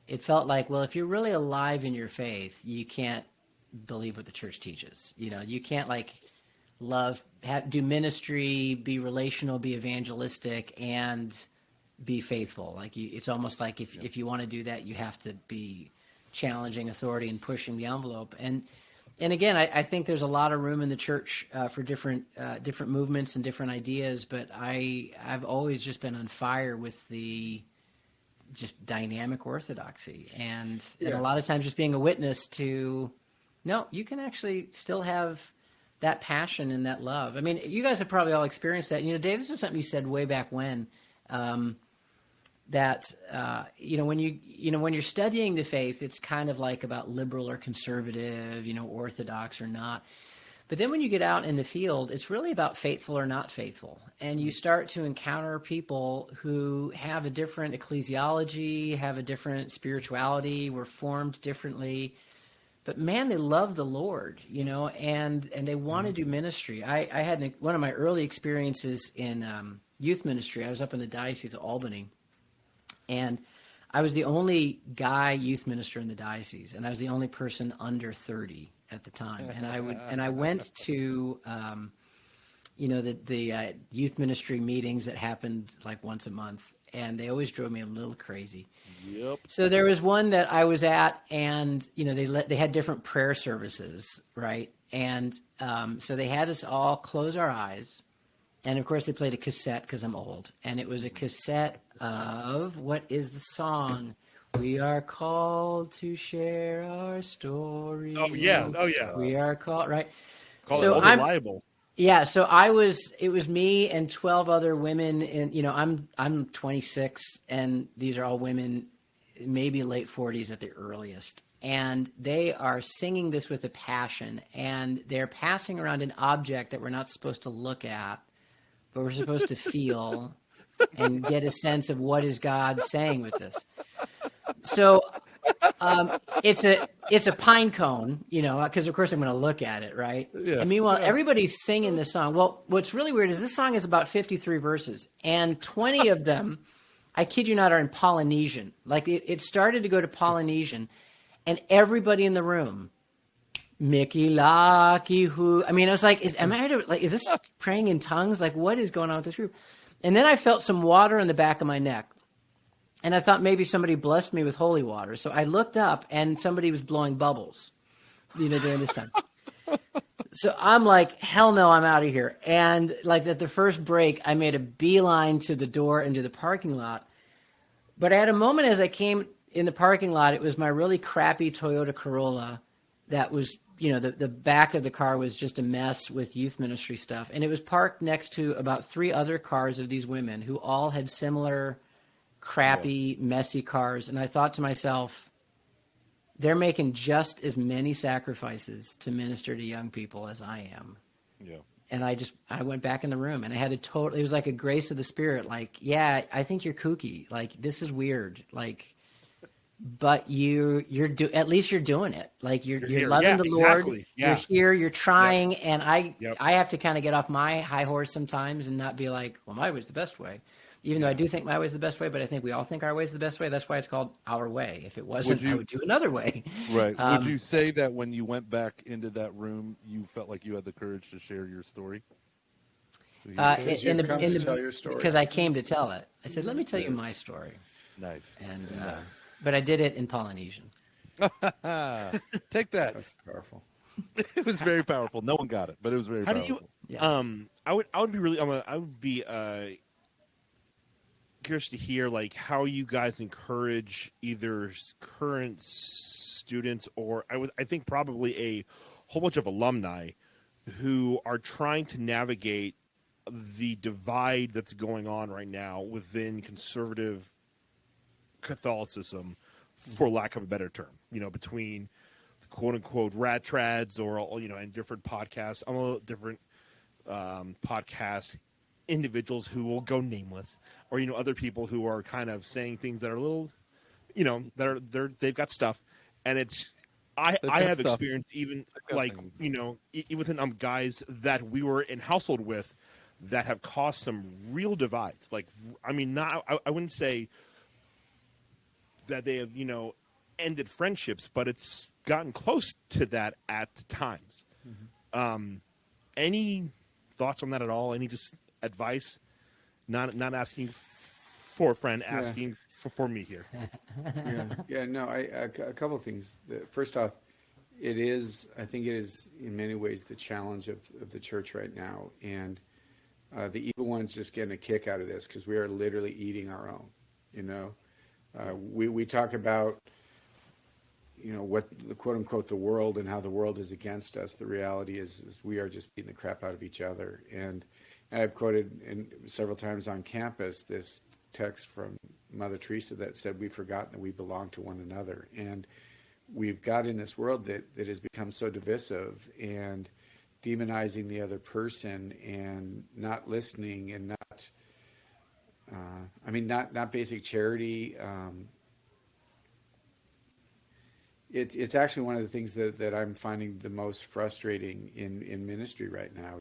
S1: it felt like, well, if you're really alive in your faith, you can't believe what the church teaches. You can't do ministry, be relational, be evangelistic, and be faithful. It's almost like if you want to do that, you have to be challenging authority and pushing the envelope. And again, I think there's a lot of room in the church for different movements and different ideas. But I've always just been on fire with the just dynamic orthodoxy, and a lot of times just being a witness to, no, you can actually still have that passion and that love. I mean, you guys have probably all experienced that. Dave, this is something you said way back when, that when you're studying the faith, it's kind of like about liberal or conservative, orthodox or not. But then when you get out in the field, it's really about faithful or not faithful. And you start to encounter people who have a different ecclesiology, have a different spirituality, were formed differently. But man, they love the Lord, and they want to do ministry. I had one of my early experiences in youth ministry. I was up in the Diocese of Albany, and I was the only guy youth minister in the diocese, and I was the only person under 30 at the time. And I went to the youth ministry meetings that happened like once a month, and they always drove me a little crazy.
S2: Yep.
S1: So there was one that I was at, and they had different prayer services, right? And so they had us all close our eyes, and of course they played a cassette because I'm old, and it was a cassette of what is the song? We are called to share our story.
S2: Oh yeah.
S1: We are called, right?
S2: Call
S1: So
S2: it
S1: I'm
S2: reliable.
S1: Yeah, so it was me and 12 other women, and I'm 26, and these are all women, maybe late 40s at the earliest, and they are singing this with a passion, and they're passing around an object that we're not supposed to look at, but we're supposed to feel and get a sense of what is God saying with this. So it's a pine cone, because of course I'm going to look at it, right?
S3: Yeah.
S1: And meanwhile, everybody's singing this song. Well, what's really weird is this song is about 53 verses, and 20 of them, I kid you not, are in Polynesian. Like it started to go to Polynesian, and everybody in the room, Mickey Laki Hu. I mean, I was like, is this praying in tongues? Like, what is going on with this group? And then I felt some water on the back of my neck. And I thought maybe somebody blessed me with holy water. So I looked up and somebody was blowing bubbles, during this time. So I'm like, hell no, I'm out of here. And like at the first break, I made a beeline to the door into the parking lot. But I had a moment as I came in the parking lot, it was my really crappy Toyota Corolla that was, the back of the car was just a mess with youth ministry stuff. And it was parked next to about 3 other cars of these women who all had similar crappy, messy cars. And I thought to myself, they're making just as many sacrifices to minister to young people as I am.
S3: Yeah.
S1: And I went back in the room, and I had it was like a grace of the Spirit. Like, yeah, I think you're kooky. Like, this is weird. Like, but at least you're doing it. Like you're loving the Lord.
S2: Exactly. Yeah.
S1: You're here, you're trying.
S2: Yep.
S1: And I have to kind of get off my high horse sometimes and not be like, well, my way's the best way. Even though I do think my way is the best way, but I think we all think our way is the best way. That's why it's called our way. If it wasn't, I would do another way.
S3: Right. Would you say that when you went back into that room, you felt like you had the courage to share your story?
S4: Tell your story.
S1: Because I came to tell it. I said, let me tell you my story.
S3: Nice.
S1: And but I did it in Polynesian.
S3: Take that.
S4: That's powerful.
S3: It was very powerful. No one got it, but it was very powerful.
S2: I would be curious to hear like how you guys encourage either current students or I think probably a whole bunch of alumni who are trying to navigate the divide that's going on right now within conservative Catholicism, for lack of a better term, between quote unquote rat trads or, and different podcasts, different podcast individuals who will go nameless, or, other people who are kind of saying things that are a little, they've got stuff. And it's, I have experience even like, even within guys that we were in household with that have caused some real divides. Like, I mean, I wouldn't say that they have, ended friendships, but it's gotten close to that at times. Mm-hmm. Any thoughts on that at all? Any just advice? Not asking for a friend, asking for me here.
S4: No, a couple of things. First off, I think it is in many ways the challenge of the church right now, and the evil one's just getting a kick out of this because we are literally eating our own. We talk about what the quote unquote the world and how the world is against us. The reality is we are just beating the crap out of each other. And I've quoted several times on campus this text from Mother Teresa that said we've forgotten that we belong to one another. And we've got in this world that has become so divisive, and demonizing the other person and not listening and not, not basic charity. It's actually one of the things that I'm finding the most frustrating in ministry right now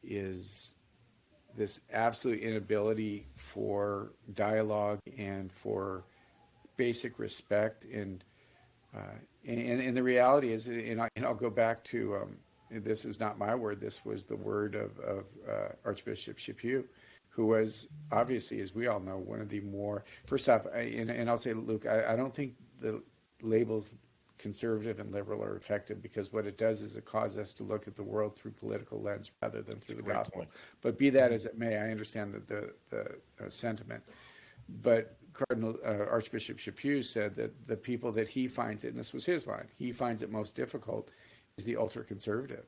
S4: is this absolute inability for dialogue and for basic respect. And the reality is, and I'll go back to, this is not my word, this was the word of Archbishop Chaput, who was obviously, as we all know, one of the more, first off, and I'll say, Luke, I don't think the labels conservative and liberal are effective, because what it does is it causes us to look at the world through political lens rather than through the gospel.
S2: Point.
S4: But be that as it may, I understand the sentiment. But Archbishop Chaput said that the people that he finds it, and this was his line, he finds it most difficult is the ultra-conservative,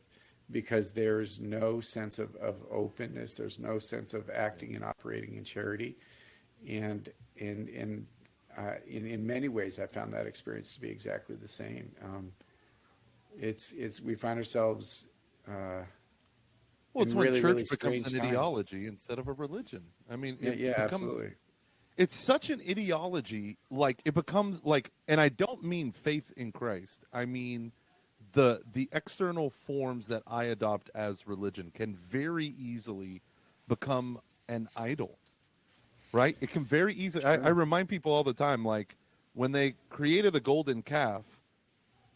S4: because there's no sense of openness, there's no sense of acting and operating in charity, and in many ways, I found that experience to be exactly the same. We find ourselves.
S3: Well, it's when
S4: really,
S3: church
S4: really
S3: becomes an
S4: strange
S3: ideology instead of a religion. I mean, it
S4: yeah,
S3: becomes,
S4: absolutely.
S3: it's such an ideology, like it becomes like, and I don't mean faith in Christ. I mean the external forms that I adopt as religion can very easily become an idol, right? It can very easily.
S4: Sure.
S3: I remind people all the time, like when they created the golden calf,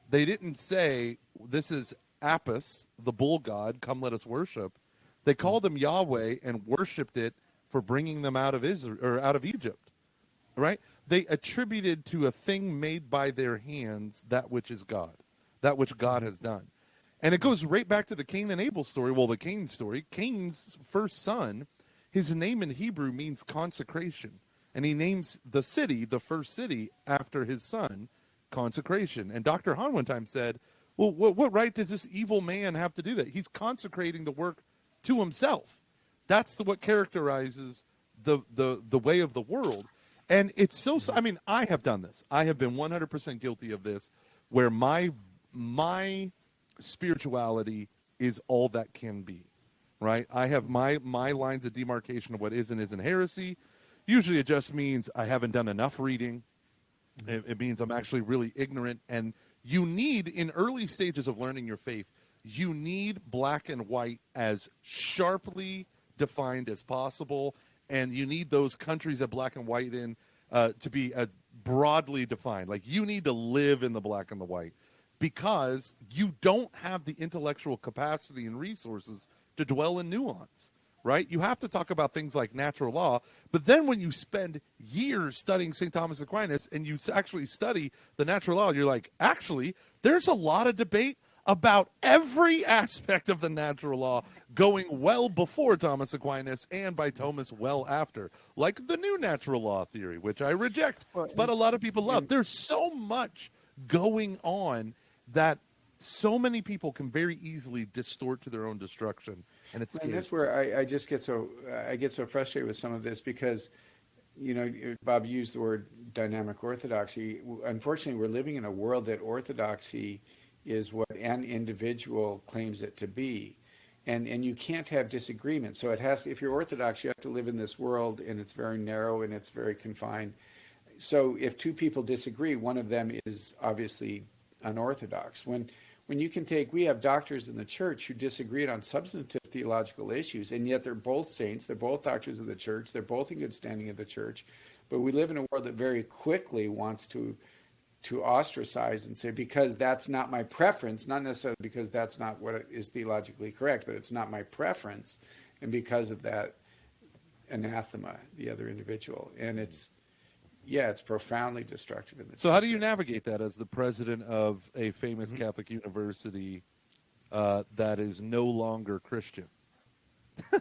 S3: they didn't say, this is Apis, the bull god, come let us worship. They called him Yahweh and worshipped it for bringing them out of Israel, or out of Egypt, right? They attributed to a thing made by their hands that which is God, that which God has done. And it goes right back to the Cain and Abel story. Well, the Cain story, Cain's first son, his name in Hebrew means consecration. And he names the city, the first city, after his son, consecration. And Dr. Hahn one time said, well, what right does this evil man have to do that? He's consecrating the work to himself. That's what characterizes the way of the world. And it's so, I mean, I have done this. I have been 100% guilty of this, where my spirituality is all that can be, right? I have my lines of demarcation of what is and isn't heresy. Usually it just means I haven't done enough reading. It means I'm actually really ignorant. And you need, in early stages of learning your faith, you need black and white as sharply defined as possible. And you need those countries that black and white in to be as broadly defined. Like, you need to live in the black and the white, because you don't have the intellectual capacity and resources to dwell in nuance, right? You have to talk about things like natural law, but then when you spend years studying St. Thomas Aquinas and you actually study the natural law, you're like, actually, there's a lot of debate about every aspect of the natural law going well before Thomas Aquinas and by Thomas well after, like the new natural law theory, which I reject, but a lot of people love. There's so much going on that so many people can very easily distort to their own destruction, and it's
S4: and that's where I just get so frustrated with some of this, because, you know, Bob used the word dynamic orthodoxy. Unfortunately, we're living in a world that orthodoxy is what an individual claims it to be, and you can't have disagreement. So it has, if you're Orthodox, you have to live in this world, and it's very narrow and it's very confined. So if two people disagree, one of them is obviously unorthodox. When you can take, we have doctors in the church who disagreed on substantive theological issues, and yet they're both saints, they're both doctors of the church, they're both in good standing of the church. But we live in a world that very quickly wants to ostracize and say, because that's not my preference, not necessarily because that's not what is theologically correct, but it's not my preference, and because of that, anathema the other individual. And it's profoundly destructive in the
S3: So how do you navigate that as the president of a famous Catholic university that is no longer Christian?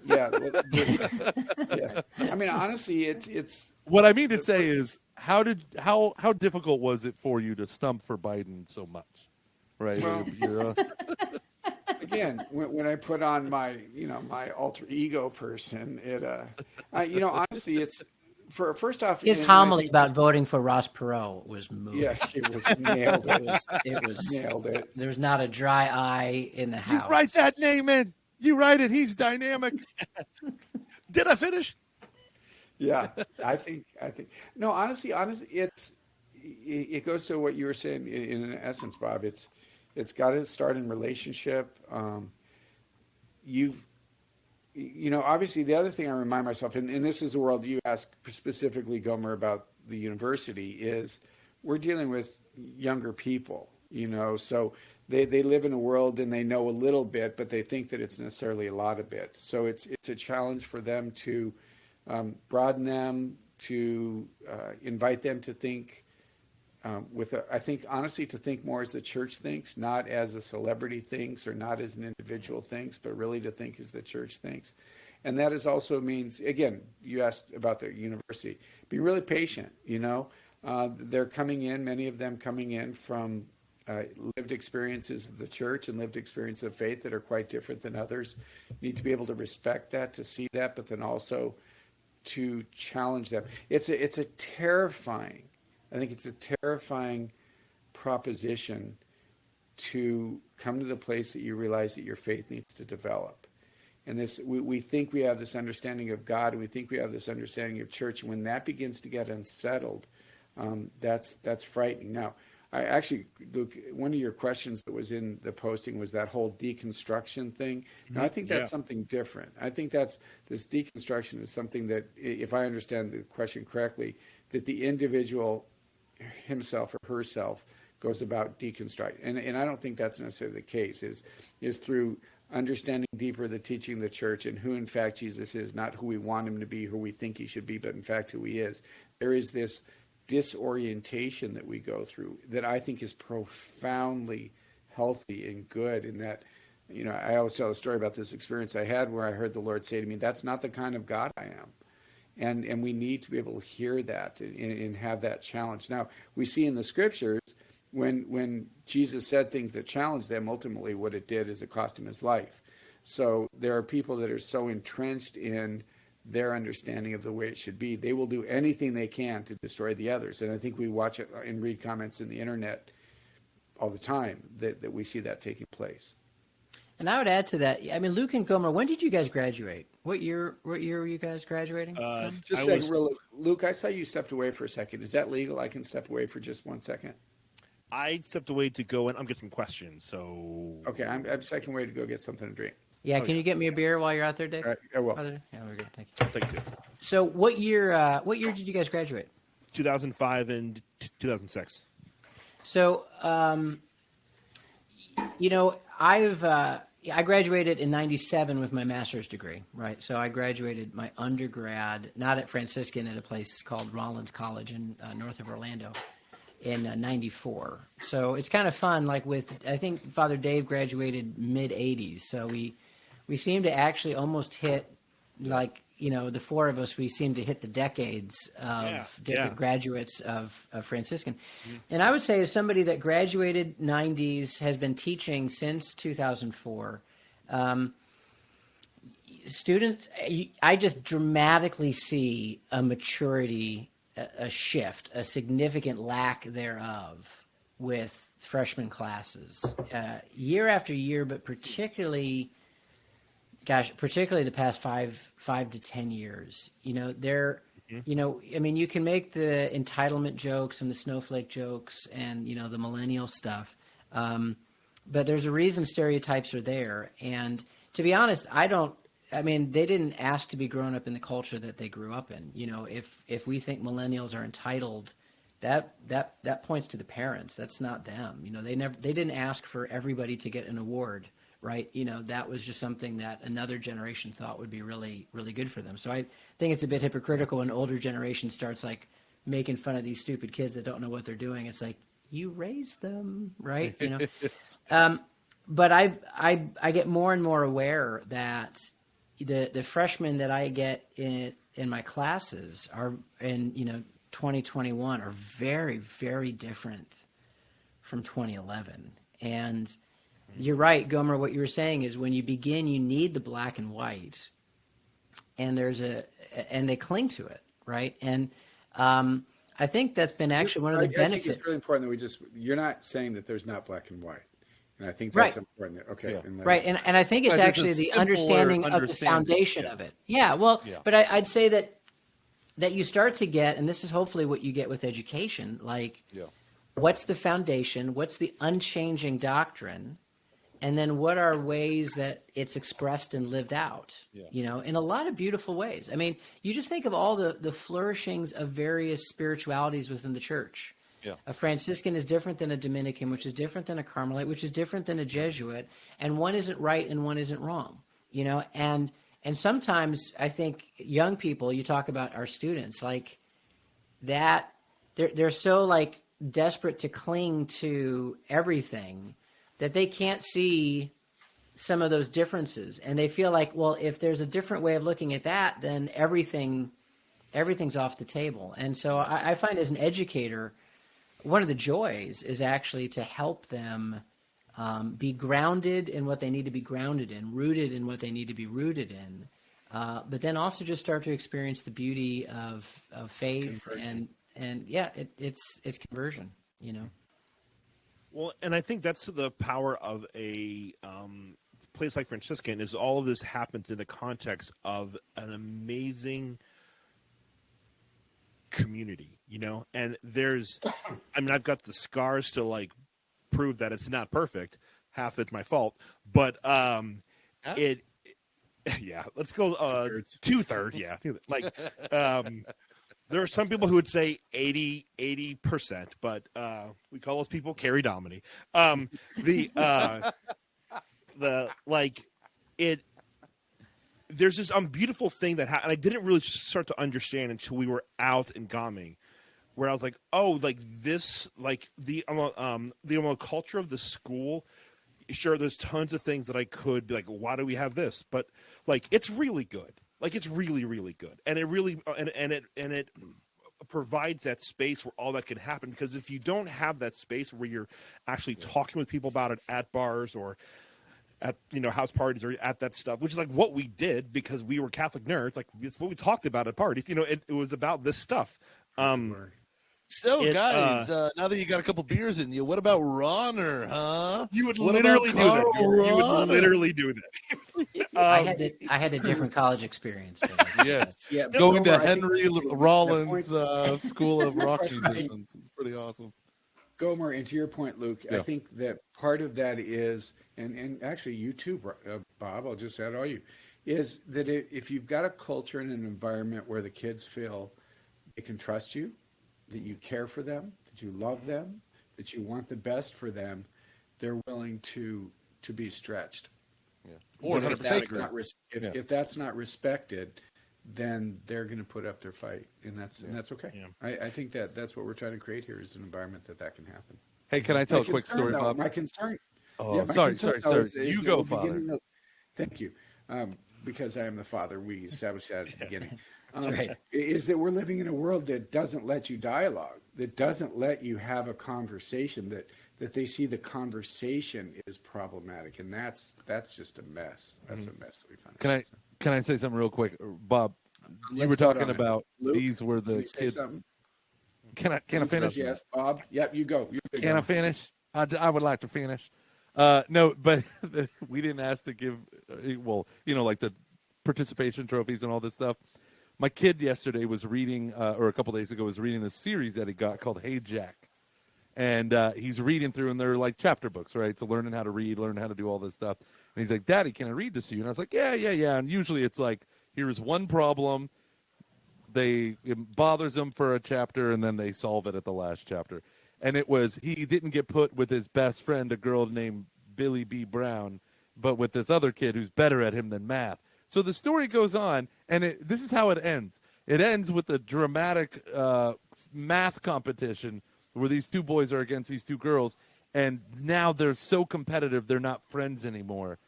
S4: Yeah. I mean, honestly, it's
S3: what I mean to say is, how difficult was it for you to stump for Biden so much? Right.
S4: Well, again, when I put on my alter ego person, honestly, it's first off,
S1: His
S4: and I
S1: homily
S4: think
S1: about voting for Ross Perot was moving.
S4: yeah, it was nailed it.
S1: It was
S4: Nailed it.
S1: There's not a dry eye in the
S3: You
S1: house.
S3: write that name in. You write it. He's dynamic.
S2: Did I finish?
S4: Yeah, I think no, honestly, it goes to what you were saying in essence, Bob. It's got to start in relationship. Obviously the other thing I remind myself, and this is the world you ask specifically, Gomer, about the university, is we're dealing with younger people, so they live in a world and they know a little bit, but they think that it's necessarily a lot of bit. So it's a challenge for them to broaden them, to invite them to think I think honestly to think more as the church thinks, not as a celebrity thinks or not as an individual thinks, but really to think as the church thinks. And that is also means, again, you asked about the university, be really patient, they're coming in, many of them coming in from lived experiences of the church and lived experience of faith that are quite different than others. You need to be able to respect that, to see that, but then also to challenge them. It's a terrifying, I think it's a terrifying proposition to come to the place that you realize that your faith needs to develop. And we think we have this understanding of God, and we think we have this understanding of church. And when that begins to get unsettled, that's frightening. Now, Luke, one of your questions that was in the posting was that whole deconstruction thing. Now, I think that's something different. I think this deconstruction is something that, if I understand the question correctly, that the individual himself or herself goes about deconstruct. And I don't think that's necessarily the case, is through understanding deeper the teaching of the church and who in fact Jesus is, not who we want him to be, who we think he should be, but in fact who he is. There is this disorientation that we go through that I think is profoundly healthy and good, in that, I always tell a story about this experience I had where I heard the Lord say to me, that's not the kind of God I am. And we need to be able to hear that and have that challenge. Now, we see in the scriptures, when Jesus said things that challenged them, ultimately what it did is it cost him his life. So there are people that are so entrenched in their understanding of the way it should be, they will do anything they can to destroy the others. And I think we watch it and read comments in the internet all the time that we see that taking place.
S1: And I would add to that, I mean, Luke and Gomer, when did you guys graduate? What year were you guys graduating?
S4: Just a second, Luke, I saw you stepped away for a second. Is that legal? I can step away for just 1 second.
S2: I stepped away to go and I'm get some questions. So
S4: okay, I'm stepping away to go get something to drink.
S1: Yeah, can you get me a beer while you're out there, Dave?
S4: All right, I will.
S1: Yeah, we're good. Thank you.
S2: Thank you.
S1: So, what year did you guys graduate?
S2: 2005 and 2006.
S1: So, I graduated in '97 with my master's degree, right? So I graduated my undergrad not at Franciscan, at a place called Rollins College in north of Orlando, in '94. So it's kind of fun. Like I think Father Dave graduated mid '80s. So we seem to actually almost hit, the four of us, we seem to hit the decades of different graduates of Franciscan. Mm-hmm. And I would say, as somebody that graduated '90s, has been teaching since 2004, students, I just dramatically see a maturity, a shift, a significant lack thereof with freshman classes, year after year, but particularly the past five to 10 years. You can make the entitlement jokes and the snowflake jokes and, the millennial stuff. But there's a reason stereotypes are there. And to be honest, they didn't ask to be grown up in the culture that they grew up in. If we think millennials are entitled, that points to the parents. That's not them. They didn't ask for everybody to get an award, right? That was just something that another generation thought would be really, really good for them. So I think it's a bit hypocritical when an older generation starts making fun of these stupid kids that don't know what they're doing. It's like, you raised them, right? But I get more and more aware that the freshmen that I get in my classes are in 2021 are very, very different from 2011. And you're right, Gomer. What you were saying is, when you begin, you need the black and white, and and they cling to it. right? And I think that's been actually one of the
S4: I think
S1: benefits.
S4: it's really important that you're not saying that there's not black and white. And I think
S1: Right.
S4: that's important. Okay.
S3: Yeah.
S4: And
S1: Right, and I think it's
S3: But it's a
S1: actually the
S3: simpler
S1: understanding of the
S3: understanding.
S1: foundation
S3: Yeah.
S1: of it. Yeah, well,
S3: Yeah.
S1: but I'd say that you start to get, and this is hopefully what you get with education, like
S3: Yeah.
S1: what's the foundation, what's the unchanging doctrine, and then what are ways that it's expressed and lived out,
S3: Yeah.
S1: you know, in a lot of beautiful ways. I mean, you just think of all the flourishings of various spiritualities within the church.
S3: Yeah.
S1: A Franciscan is different than a Dominican, which is different than a Carmelite, which is different than a Jesuit, and one isn't right and one isn't wrong, you know. And sometimes I think young people, you talk about our students, like that, they're so like desperate to cling to everything that they can't see some of those differences, and they feel like, well, if there's a different way of looking at that, then everything's off the table. And so I find as an educator, one of the joys is actually to help them be grounded in what they need to be grounded in, rooted in what they need to be rooted in, but then also just start to experience the beauty of faith and yeah, it's conversion, you know.
S2: Well, and I think that's the power of a place like Franciscan is all of this happens in the context of an amazing community, you know. And I've got the scars to like prove that it's not perfect. Half it's my fault, but yeah, let's go 2/3. Yeah, like there are some people who would say 80%, but we call those people Carrie Dominy. There's this beautiful thing that happened. I didn't really start to understand until we were out in Gomer, where I was like, oh, like this, like the culture of the school. Sure, there's tons of things that I could be like, why do we have this? But like, it's really good. Like, it's really, really good, and it really and it provides that space where all that can happen. Because if you don't have that space where you're actually talking with people about it at bars or at house parties or at that stuff, which is like what we did because we were Catholic nerds, like it's what we talked about at parties. It was about this stuff.
S3: So, guys, now that you got a couple beers in you, what about Ronner, huh?
S2: You would
S3: What
S2: literally
S3: about
S2: do that.
S3: Carl
S2: You would
S3: Ronner?
S2: literally do that.
S1: I had a different college experience.
S3: Yes.
S4: Yeah,
S3: Going to
S4: Gomer, I think
S3: Henry
S4: the
S3: Rollins
S4: point-
S3: School of Rock Musicians. It's pretty awesome.
S4: Gomer, and to your point, Luke,
S3: Yeah.
S4: I think that part of that is, and actually you too, Bob, I'll just add all you, is that if you've got a culture and an environment where the kids feel they can trust you, that you care for them, that you love them, that you want the best for them, they're willing to be stretched.
S3: Yeah.
S4: But if
S3: 100%
S4: that's
S3: agree.
S4: not if that's not respected, then they're going to put up their fight, and that's okay.
S2: Yeah.
S4: I think that's what we're trying to create here is an environment that can happen.
S3: Hey, can I tell
S4: My
S3: a quick
S4: concern,
S3: story,
S4: though,
S3: Bob?
S4: My concern.
S3: Oh,
S4: yeah, my
S3: sorry.
S4: concern, though, is
S3: You
S4: that
S3: go,
S4: we're
S3: Father.
S4: beginning to- Thank you. Because I am the father, we established that at the beginning.
S1: Right.
S4: Is that we're living in a world that doesn't let you dialogue, that doesn't let you have a conversation, that they see the conversation is problematic, and that's just a mess. That's a mess that we find.
S3: Can I say something real quick, Bob? You
S4: Let's
S3: were
S4: vote
S3: talking
S4: on it.
S3: about
S4: Luke,
S3: these were the
S4: can you say
S3: kids.
S4: something?
S3: Can I
S4: Luke
S3: finish?
S4: says yes, Bob. Yep, you go.
S3: Can I finish? I would like to finish. No, but we didn't ask to give, like the participation trophies and all this stuff. My kid yesterday was reading, or a couple days ago, was reading this series that he got called Hey Jack. And he's reading through, and they're like chapter books, right? So learning how to read, learning how to do all this stuff. And he's like, Daddy, can I read this to you? And I was like, yeah. And usually it's like, here's one problem. It bothers them for a chapter, and then they solve it at the last chapter. And it was, he didn't get put with his best friend, a girl named Billy B. Brown, but with this other kid who's better at him than math. So the story goes on, and this is how it ends. It ends with a dramatic math competition where these two boys are against these two girls, and now they're so competitive they're not friends anymore.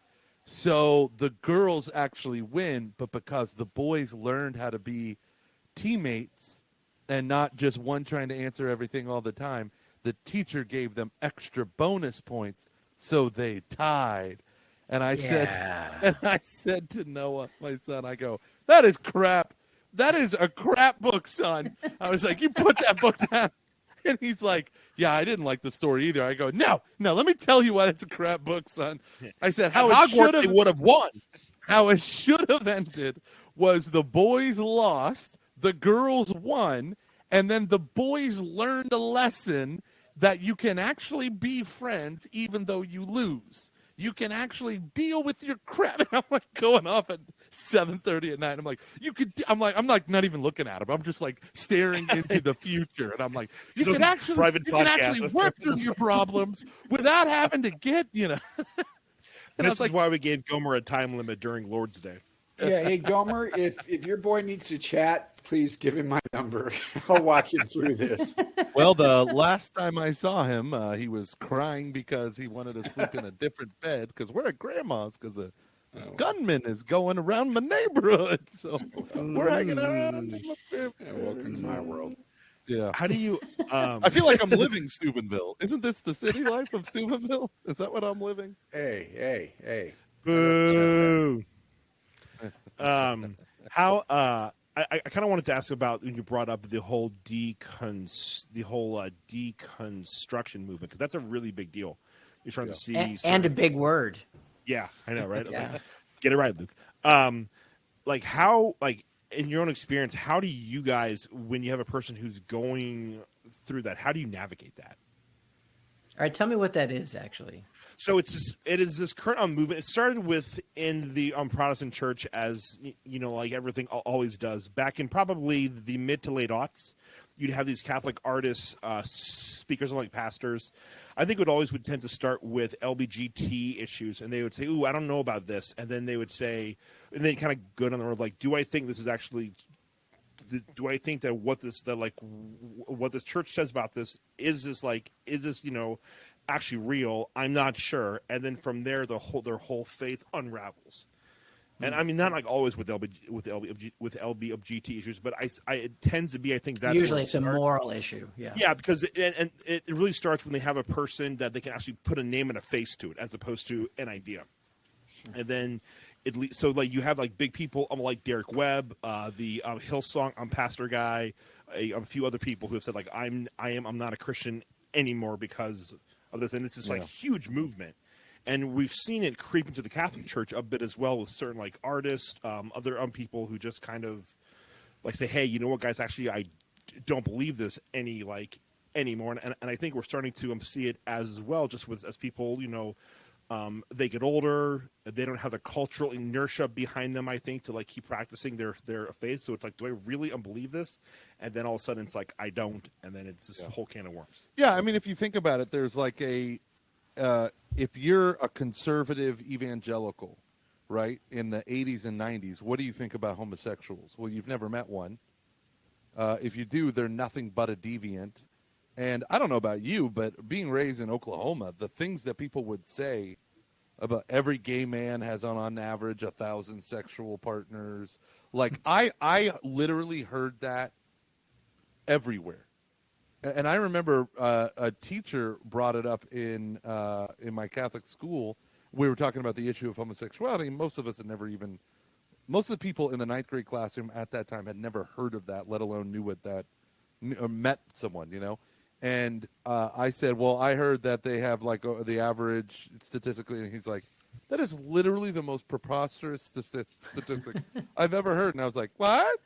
S3: So the girls actually win, but because the boys learned how to be teammates and not just one trying to answer everything all the time, the teacher gave them extra bonus points, so they tied. And I said to Noah, my son, I go, that is crap. that is a crap book, son. I was like, you put that book down. And he's like, yeah, I didn't like the story either. I go, no, let me tell you why it's a crap book, son. I said,
S2: How Hogwarts they would have won.
S3: How it should have ended was the boys lost, the girls won, and then the boys learned a lesson that you can actually be friends even though you lose. You can actually deal with your crap. And I'm like going off at 7:30 at night. I'm like not even looking at him. I'm just like staring into the future. And I'm like, you can actually work through your problems without having to get,
S2: This is why we gave Gomer a time limit during Lord's Day.
S4: Yeah, hey Gomer, if your boy needs to chat, please give him my number. I'll walk him through this.
S3: Well, the last time I saw him, he was crying because he wanted to sleep in a different bed because we're at grandma's because a gunman is going around my neighborhood. So we're hanging around.
S4: Welcome to my world.
S3: Yeah.
S2: How do you?
S3: I feel like I'm living Steubenville. Isn't this the city life of Steubenville? Is that what I'm living?
S4: Hey.
S2: Boo. How? I kind of wanted to ask about when you brought up the whole deconstruction movement because that's a really big deal. You're trying to see
S1: and a big word.
S2: Yeah, I know, right? I was
S1: Yeah.
S2: like, get it right, Luke. In your own experience, how do you guys, when you have a person who's going through that, how do you navigate that?
S1: All right, tell me what that is actually.
S2: So it is this current movement. It started within the Protestant church, as like everything always does. Back in probably the mid to late aughts, you'd have these Catholic artists, speakers, and like pastors. I think it would tend to start with LBGT issues, and they would say, "Ooh, I don't know about this," and then they would say, and then kind of go down the road like, "Do I think this is actually? Do I think that what this church says about this is this actually real? I'm not sure." And then from there, their whole faith unravels. And I mean, not like always with LBGT issues, but it tends to be. I think that's
S1: usually it's a moral issue. Yeah.
S2: Yeah, because it really starts when they have a person that they can actually put a name and a face to it, as opposed to an idea. And then so like you have like big people like Derek Webb, the Hillsong pastor guy, a few other people who have said like I'm not a Christian anymore because of this, and it's this like huge movement. And we've seen it creep into the Catholic Church a bit as well with certain like artists, other people who just kind of like say, "Hey, you know what, guys? Actually, I don't believe this anymore." And I think we're starting to see it as well, just as people, they get older, they don't have the cultural inertia behind them. I think to like keep practicing their faith. So it's like, do I really believe this? And then all of a sudden, it's like I don't, and then it's this whole can of worms.
S3: Yeah, I mean, if you think about it, there's like if you're a conservative evangelical, right, in the 80s and 90s, what do you think about homosexuals? Well, you've never met one. If you do, they're nothing but a deviant. And I don't know about you, but being raised in Oklahoma, the things that people would say about every gay man has on average 1,000 sexual partners. Like I literally heard that everywhere. And I remember a teacher brought it up in my Catholic school. We were talking about the issue of homosexuality. Most of us had most of the people in the 9th grade classroom at that time had never heard of that, let alone knew what that, or met someone, And I said, well, I heard that they have like the average statistically, and he's like, that is literally the most preposterous statistic I've ever heard. And I was like, what?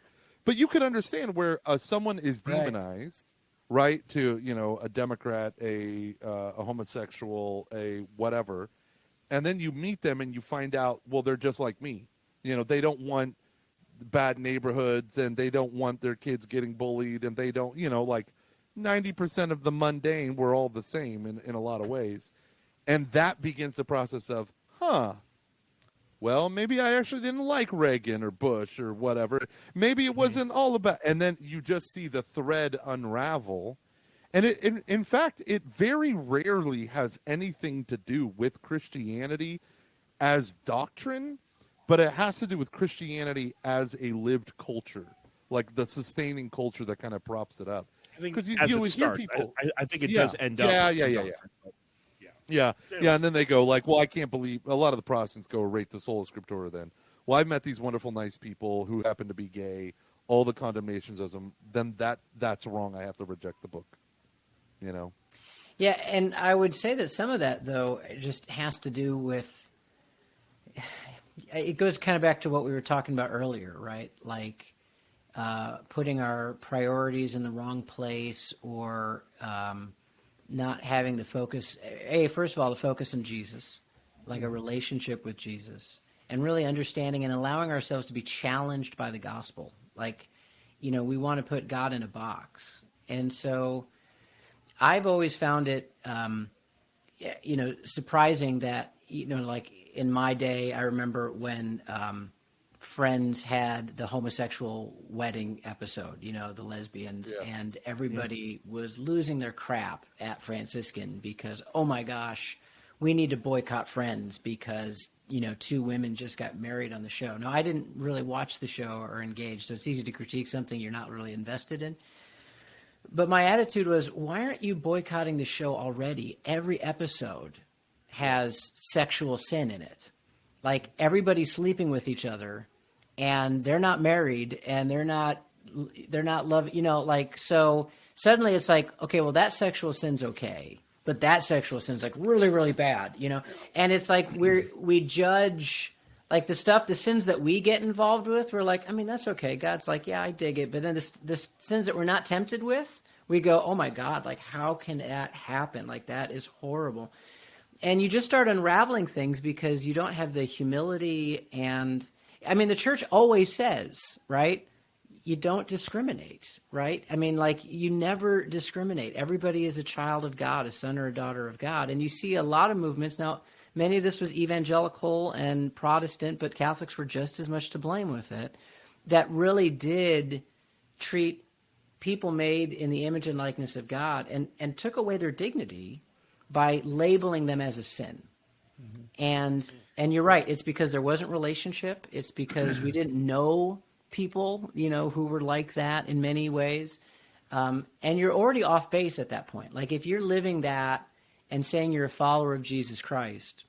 S3: But you can understand where someone is demonized. Right, to a Democrat, a homosexual, a whatever, and then you meet them and you find out, well, they're just like me. They don't want bad neighborhoods, and they don't want their kids getting bullied, and they don't, like 90% of the mundane, we're all the same in a lot of ways, and that begins the process of, well, maybe I actually didn't like Reagan or Bush or whatever. Maybe it wasn't all about, and then you just see the thread unravel. And in fact, it very rarely has anything to do with Christianity as doctrine, but it has to do with Christianity as a lived culture, like the sustaining culture that kind of props it up.
S2: I think as it starts, I think it does end up.
S3: Yeah, and then they go like, well, I can't believe, a lot of the Protestants go rate the sola scriptura then. Well, I've met these wonderful, nice people who happen to be gay all the condemnations as them, then that's wrong. I have to reject the book.
S1: Yeah, and I would say that some of that, though, just has to do with, it goes kind of back to what we were talking about earlier, right? Like putting our priorities in the wrong place, or not having the focus, first of all, the focus on Jesus, like a relationship with Jesus, and really understanding and allowing ourselves to be challenged by the gospel. Like, we want to put God in a box. And so I've always found it, surprising that, like in my day, I remember when Friends had the homosexual wedding episode, the lesbians, and everybody was losing their crap at Franciscan because, oh my gosh, we need to boycott Friends because, two women just got married on the show. No, I didn't really watch the show or engage, so it's easy to critique something you're not really invested in. But my attitude was, why aren't you boycotting the show already? Every episode has sexual sin in it. Like, everybody's sleeping with each other, and they're not married, and they're not loving, so suddenly it's like, okay, well, that sexual sin's okay, but that sexual sin's like really, really bad, and it's like we judge, like the sins that we get involved with, we're like, I mean, that's okay. God's like, yeah, I dig it. But then the sins that we're not tempted with, we go, oh my God, like how can that happen? Like that is horrible. And you just start unraveling things because you don't have the humility. And I mean, the church always says, right? You don't discriminate, right? I mean, like you never discriminate. Everybody is a child of God, a son or a daughter of God. And you see a lot of movements now. Many of this was evangelical and Protestant, but Catholics were just as much to blame with it, that really did treat people made in the image and likeness of God and took away their dignity by labeling them as a sin. Mm-hmm. And you're right, it's because there wasn't relationship. It's because we didn't know people, who were like that in many ways. And you're already off base at that point. Like if you're living that and saying you're a follower of Jesus Christ,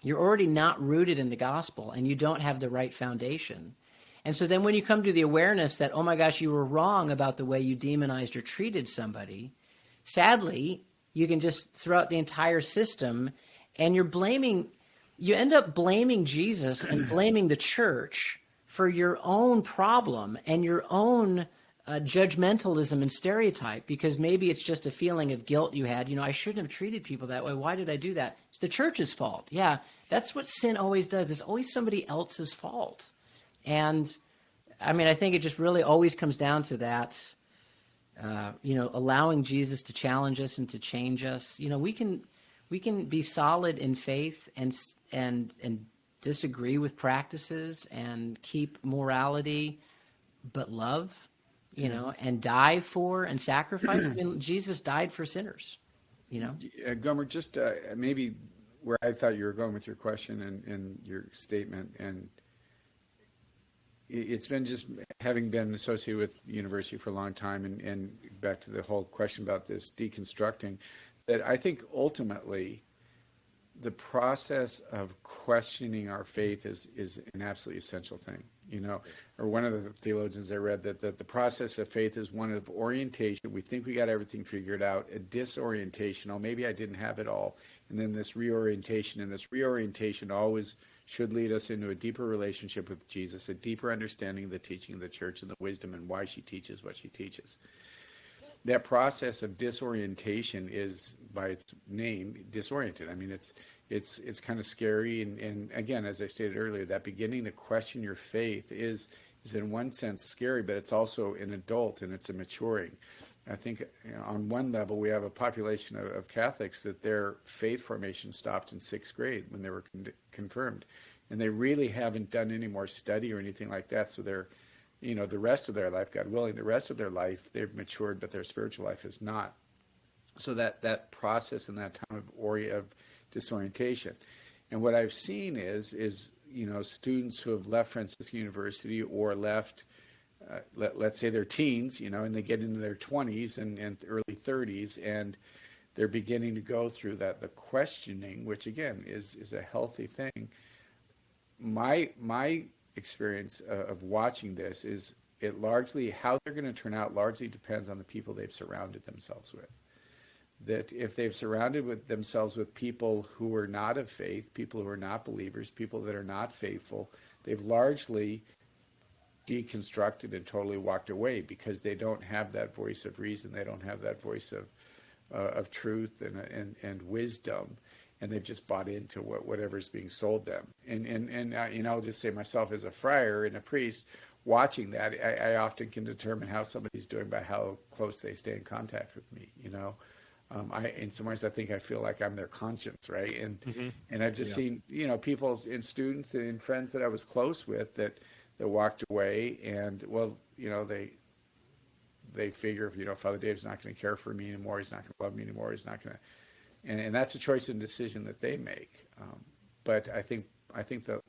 S1: you're already not rooted in the gospel and you don't have the right foundation. And so then when you come to the awareness that, oh my gosh, you were wrong about the way you demonized or treated somebody, sadly, you can just throw out the entire system and you end up blaming Jesus and blaming the church for your own problem and your own judgmentalism and stereotype, because maybe it's just a feeling of guilt you had. I shouldn't have treated people that way. Why did I do that? It's the church's fault. Yeah, that's what sin always does. It's always somebody else's fault. And I mean, I think it just really always comes down to that, allowing Jesus to challenge us and to change us. We can be solid in faith and disagree with practices and keep morality, but love, and die for and sacrifice. I mean, Jesus died for sinners,
S4: Gomer, just maybe where I thought you were going with your question and your statement, and it's been just having been associated with the university for a long time, and back to the whole question about this deconstructing, that I think ultimately the process of questioning our faith is an absolutely essential thing. Or one of the theologians I read that the process of faith is one of orientation. We think we got everything figured out, a disorientation. Oh, maybe I didn't have it all. And then this reorientation, and this reorientation always should lead us into a deeper relationship with Jesus, a deeper understanding of the teaching of the church and the wisdom and why she teaches what she teaches. That process of disorientation is, by its name, disoriented. I mean, it's kind of scary, and again, as I stated earlier, that beginning to question your faith is in one sense scary, but it's also an adult and it's a maturing. I think on one level we have a population of Catholics that their faith formation stopped in 6th grade when they were confirmed, and they really haven't done any more study or anything like that. So they're, the rest of their life, God willing, the rest of their life they've matured, but their spiritual life is not. So that process and that time of disorientation, and what I've seen is students who have left Franciscan University or left. Let's say they're teens, and they get into their 20s and early 30s, and they're beginning to go through the questioning, which again is a healthy thing. My experience of watching this is it largely, how they're going to turn out largely depends on the people they've surrounded themselves with. That if they've surrounded themselves with people who are not of faith, people who are not believers, people that are not faithful, they've largely deconstructed and totally walked away because they don't have that voice of reason. They don't have that voice of truth and wisdom, and they've just bought into whatever's being sold them. And I'll just say myself as a friar and a priest, watching that, I often can determine how somebody's doing by how close they stay in contact with me. In some ways, I think I feel like I'm their conscience, right? And I've just seen, people and students and friends that I was close with that walked away, and they figure, Father Dave's not going to care for me anymore. He's not going to love me anymore. He's not going to, and that's a choice and decision that they make. But I think the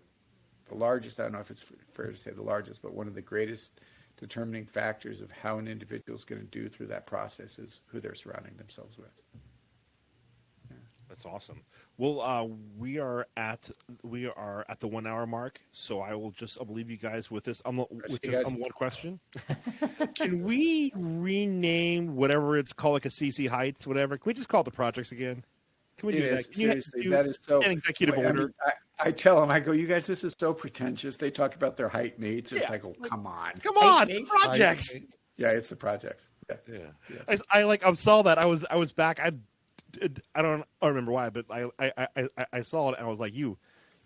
S4: largest, I don't know if it's fair to say the largest, but one of the greatest determining factors of how an individual is going to do through that process is who they're surrounding themselves with. Yeah.
S2: That's awesome. Well, we are at the 1 hour mark, so I'll leave you guys with this. One question: can we rename whatever it's called, like a CC Heights, whatever? Can we just call it the projects again? Can we do that?
S4: Seriously, that is so.
S2: An executive order.
S4: I tell them, I go, you guys, this is so pretentious. They talk about their height mates. It's like, oh, come on,
S2: projects.
S4: Yeah, it's the projects. Yeah.
S2: I saw that. I was back. I don't remember why, but I saw it and I was like, you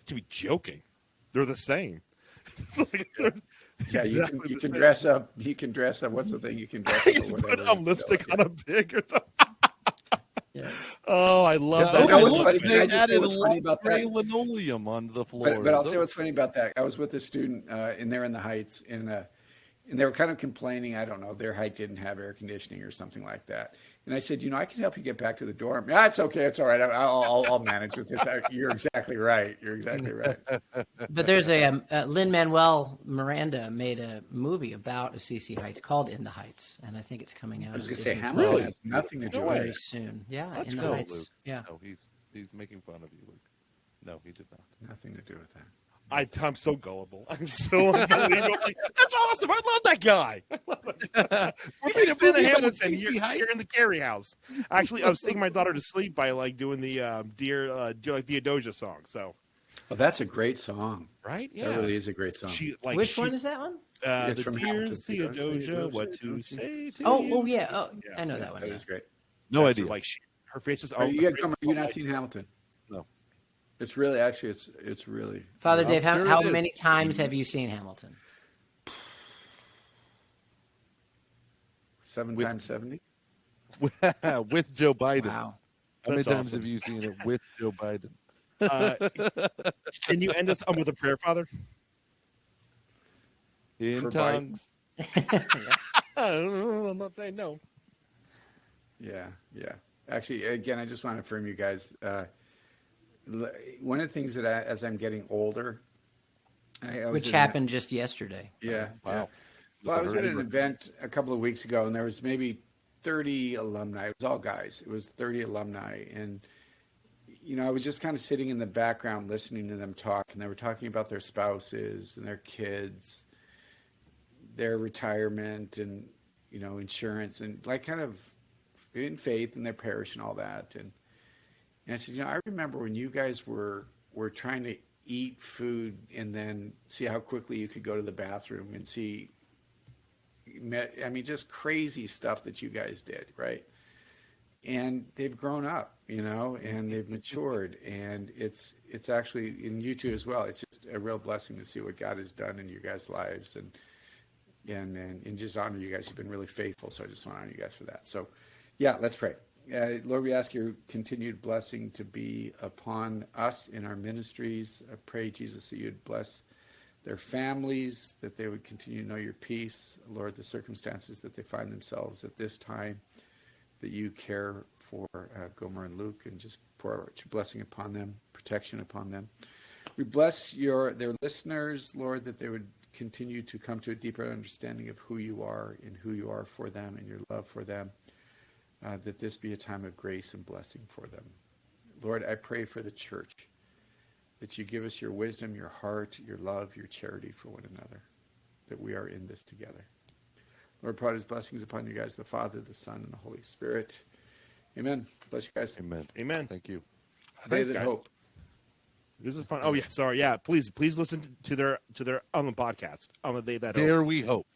S2: to be joking. They're the same.
S4: Yeah, you can dress up. You can dress up. What's the thing? You can dress up.
S2: You put a lipstick on a pig or something. Yeah. Oh, I love that.
S3: They added gray linoleum on the floor.
S4: But I'll say what's funny about that. I was with a student in there in the Heights, and they were kind of complaining. I don't know, their height didn't have air conditioning or something like that. And I said, I can help you get back to the dorm. Yeah, it's okay. It's all right. I'll manage with this. You're exactly right.
S1: But there's Lin-Manuel Miranda made a movie about a CC Heights called In the Heights, and I think it's coming out.
S4: I was going to say Hamilton has nothing to do with it.
S1: Very soon. Yeah,
S3: that's
S1: In
S3: cool,
S1: the Heights.
S3: Luke.
S1: Yeah.
S3: No, he's making fun of you, Luke. No, he did not.
S4: Nothing to do with that.
S2: I'm so gullible. I'm so unbelievable. That's awesome. I love that guy. We made a fan of Hamilton here in the Carey house. Actually, I was singing my daughter to sleep by doing the the Adoja song. So,
S4: that's a great song,
S2: right? Yeah,
S4: that really is a great song.
S1: Which one is that one?
S2: The Dear's Theodosia, what to say to you.
S1: Oh yeah. I know that one.
S4: That is great.
S3: No idea.
S2: Her face is.
S4: You not seen Hamilton?
S3: No.
S4: It's really, actually, it's really.
S1: Father Dave, how many times have you seen Hamilton?
S4: 7 times 70.
S3: With Joe Biden.
S1: Wow.
S3: How many times have you seen it with Joe Biden?
S2: Can you end us with a prayer, Father?
S3: In tongues.
S2: I'm not saying no.
S4: Yeah. Actually, again, I just want to affirm you guys. One of the things that as I'm getting older,
S1: which happened just yesterday.
S4: Yeah.
S3: Wow.
S4: Yeah. Well, I was at an event a couple of weeks ago, and there was maybe 30 alumni. It was all guys. It was 30 alumni, and I was just kind of sitting in the background listening to them talk, and they were talking about their spouses and their kids, their retirement, and insurance, and kind of in faith in their parish and all that, and I said, I remember when you guys were trying to eat food and then see how quickly you could go to the bathroom and see, just crazy stuff that you guys did, right? And they've grown up, and they've matured, and it's actually, in you two as well, it's just a real blessing to see what God has done in your guys' lives, and just honor you guys. You've been really faithful, so I just want to honor you guys for that. So, yeah, let's pray. Lord, we ask your continued blessing to be upon us in our ministries. I pray, Jesus, that you'd bless their families, that they would continue to know your peace. Lord, the circumstances that they find themselves at this time, that you care for Gomer and Luke, and just pour out your blessing upon them, protection upon them. We bless their listeners, Lord, that they would continue to come to a deeper understanding of who you are and who you are for them and your love for them. That this be a time of grace and blessing for them. Lord, I pray for the church, that you give us your wisdom, your heart, your love, your charity for one another, that we are in this together. Lord, pour out his blessings upon you guys, the Father, the Son, and the Holy Spirit. Amen. Bless you guys.
S3: Amen.
S2: Amen.
S3: Thank you.
S4: They
S2: Thanks,
S4: that
S2: guys.
S4: hope.
S2: This is fun. Oh yeah, sorry. Yeah, please listen to their on the podcast on the They That Hope.
S3: Dare we hope?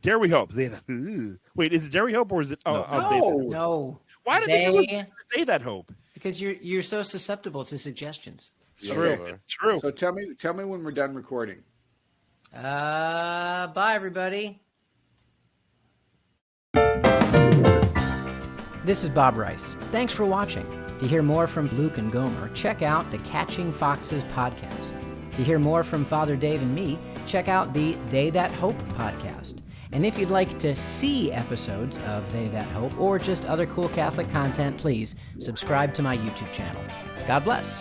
S2: Dare we hope? They that. Ugh. Wait, is it Dare we hope or is it? They that?
S1: No.
S2: Why did they listen to They That Hope?
S1: Because you're so susceptible to suggestions.
S2: True. True.
S4: So tell me when we're done recording.
S1: Bye, everybody. This is Bob Rice. Thanks for watching. To hear more from Luke and Gomer, check out the Catching Foxes podcast. To hear more from Father Dave and me, check out the They That Hope podcast. And if you'd like to see episodes of They That Hope or just other cool Catholic content, please subscribe to my YouTube channel. God bless.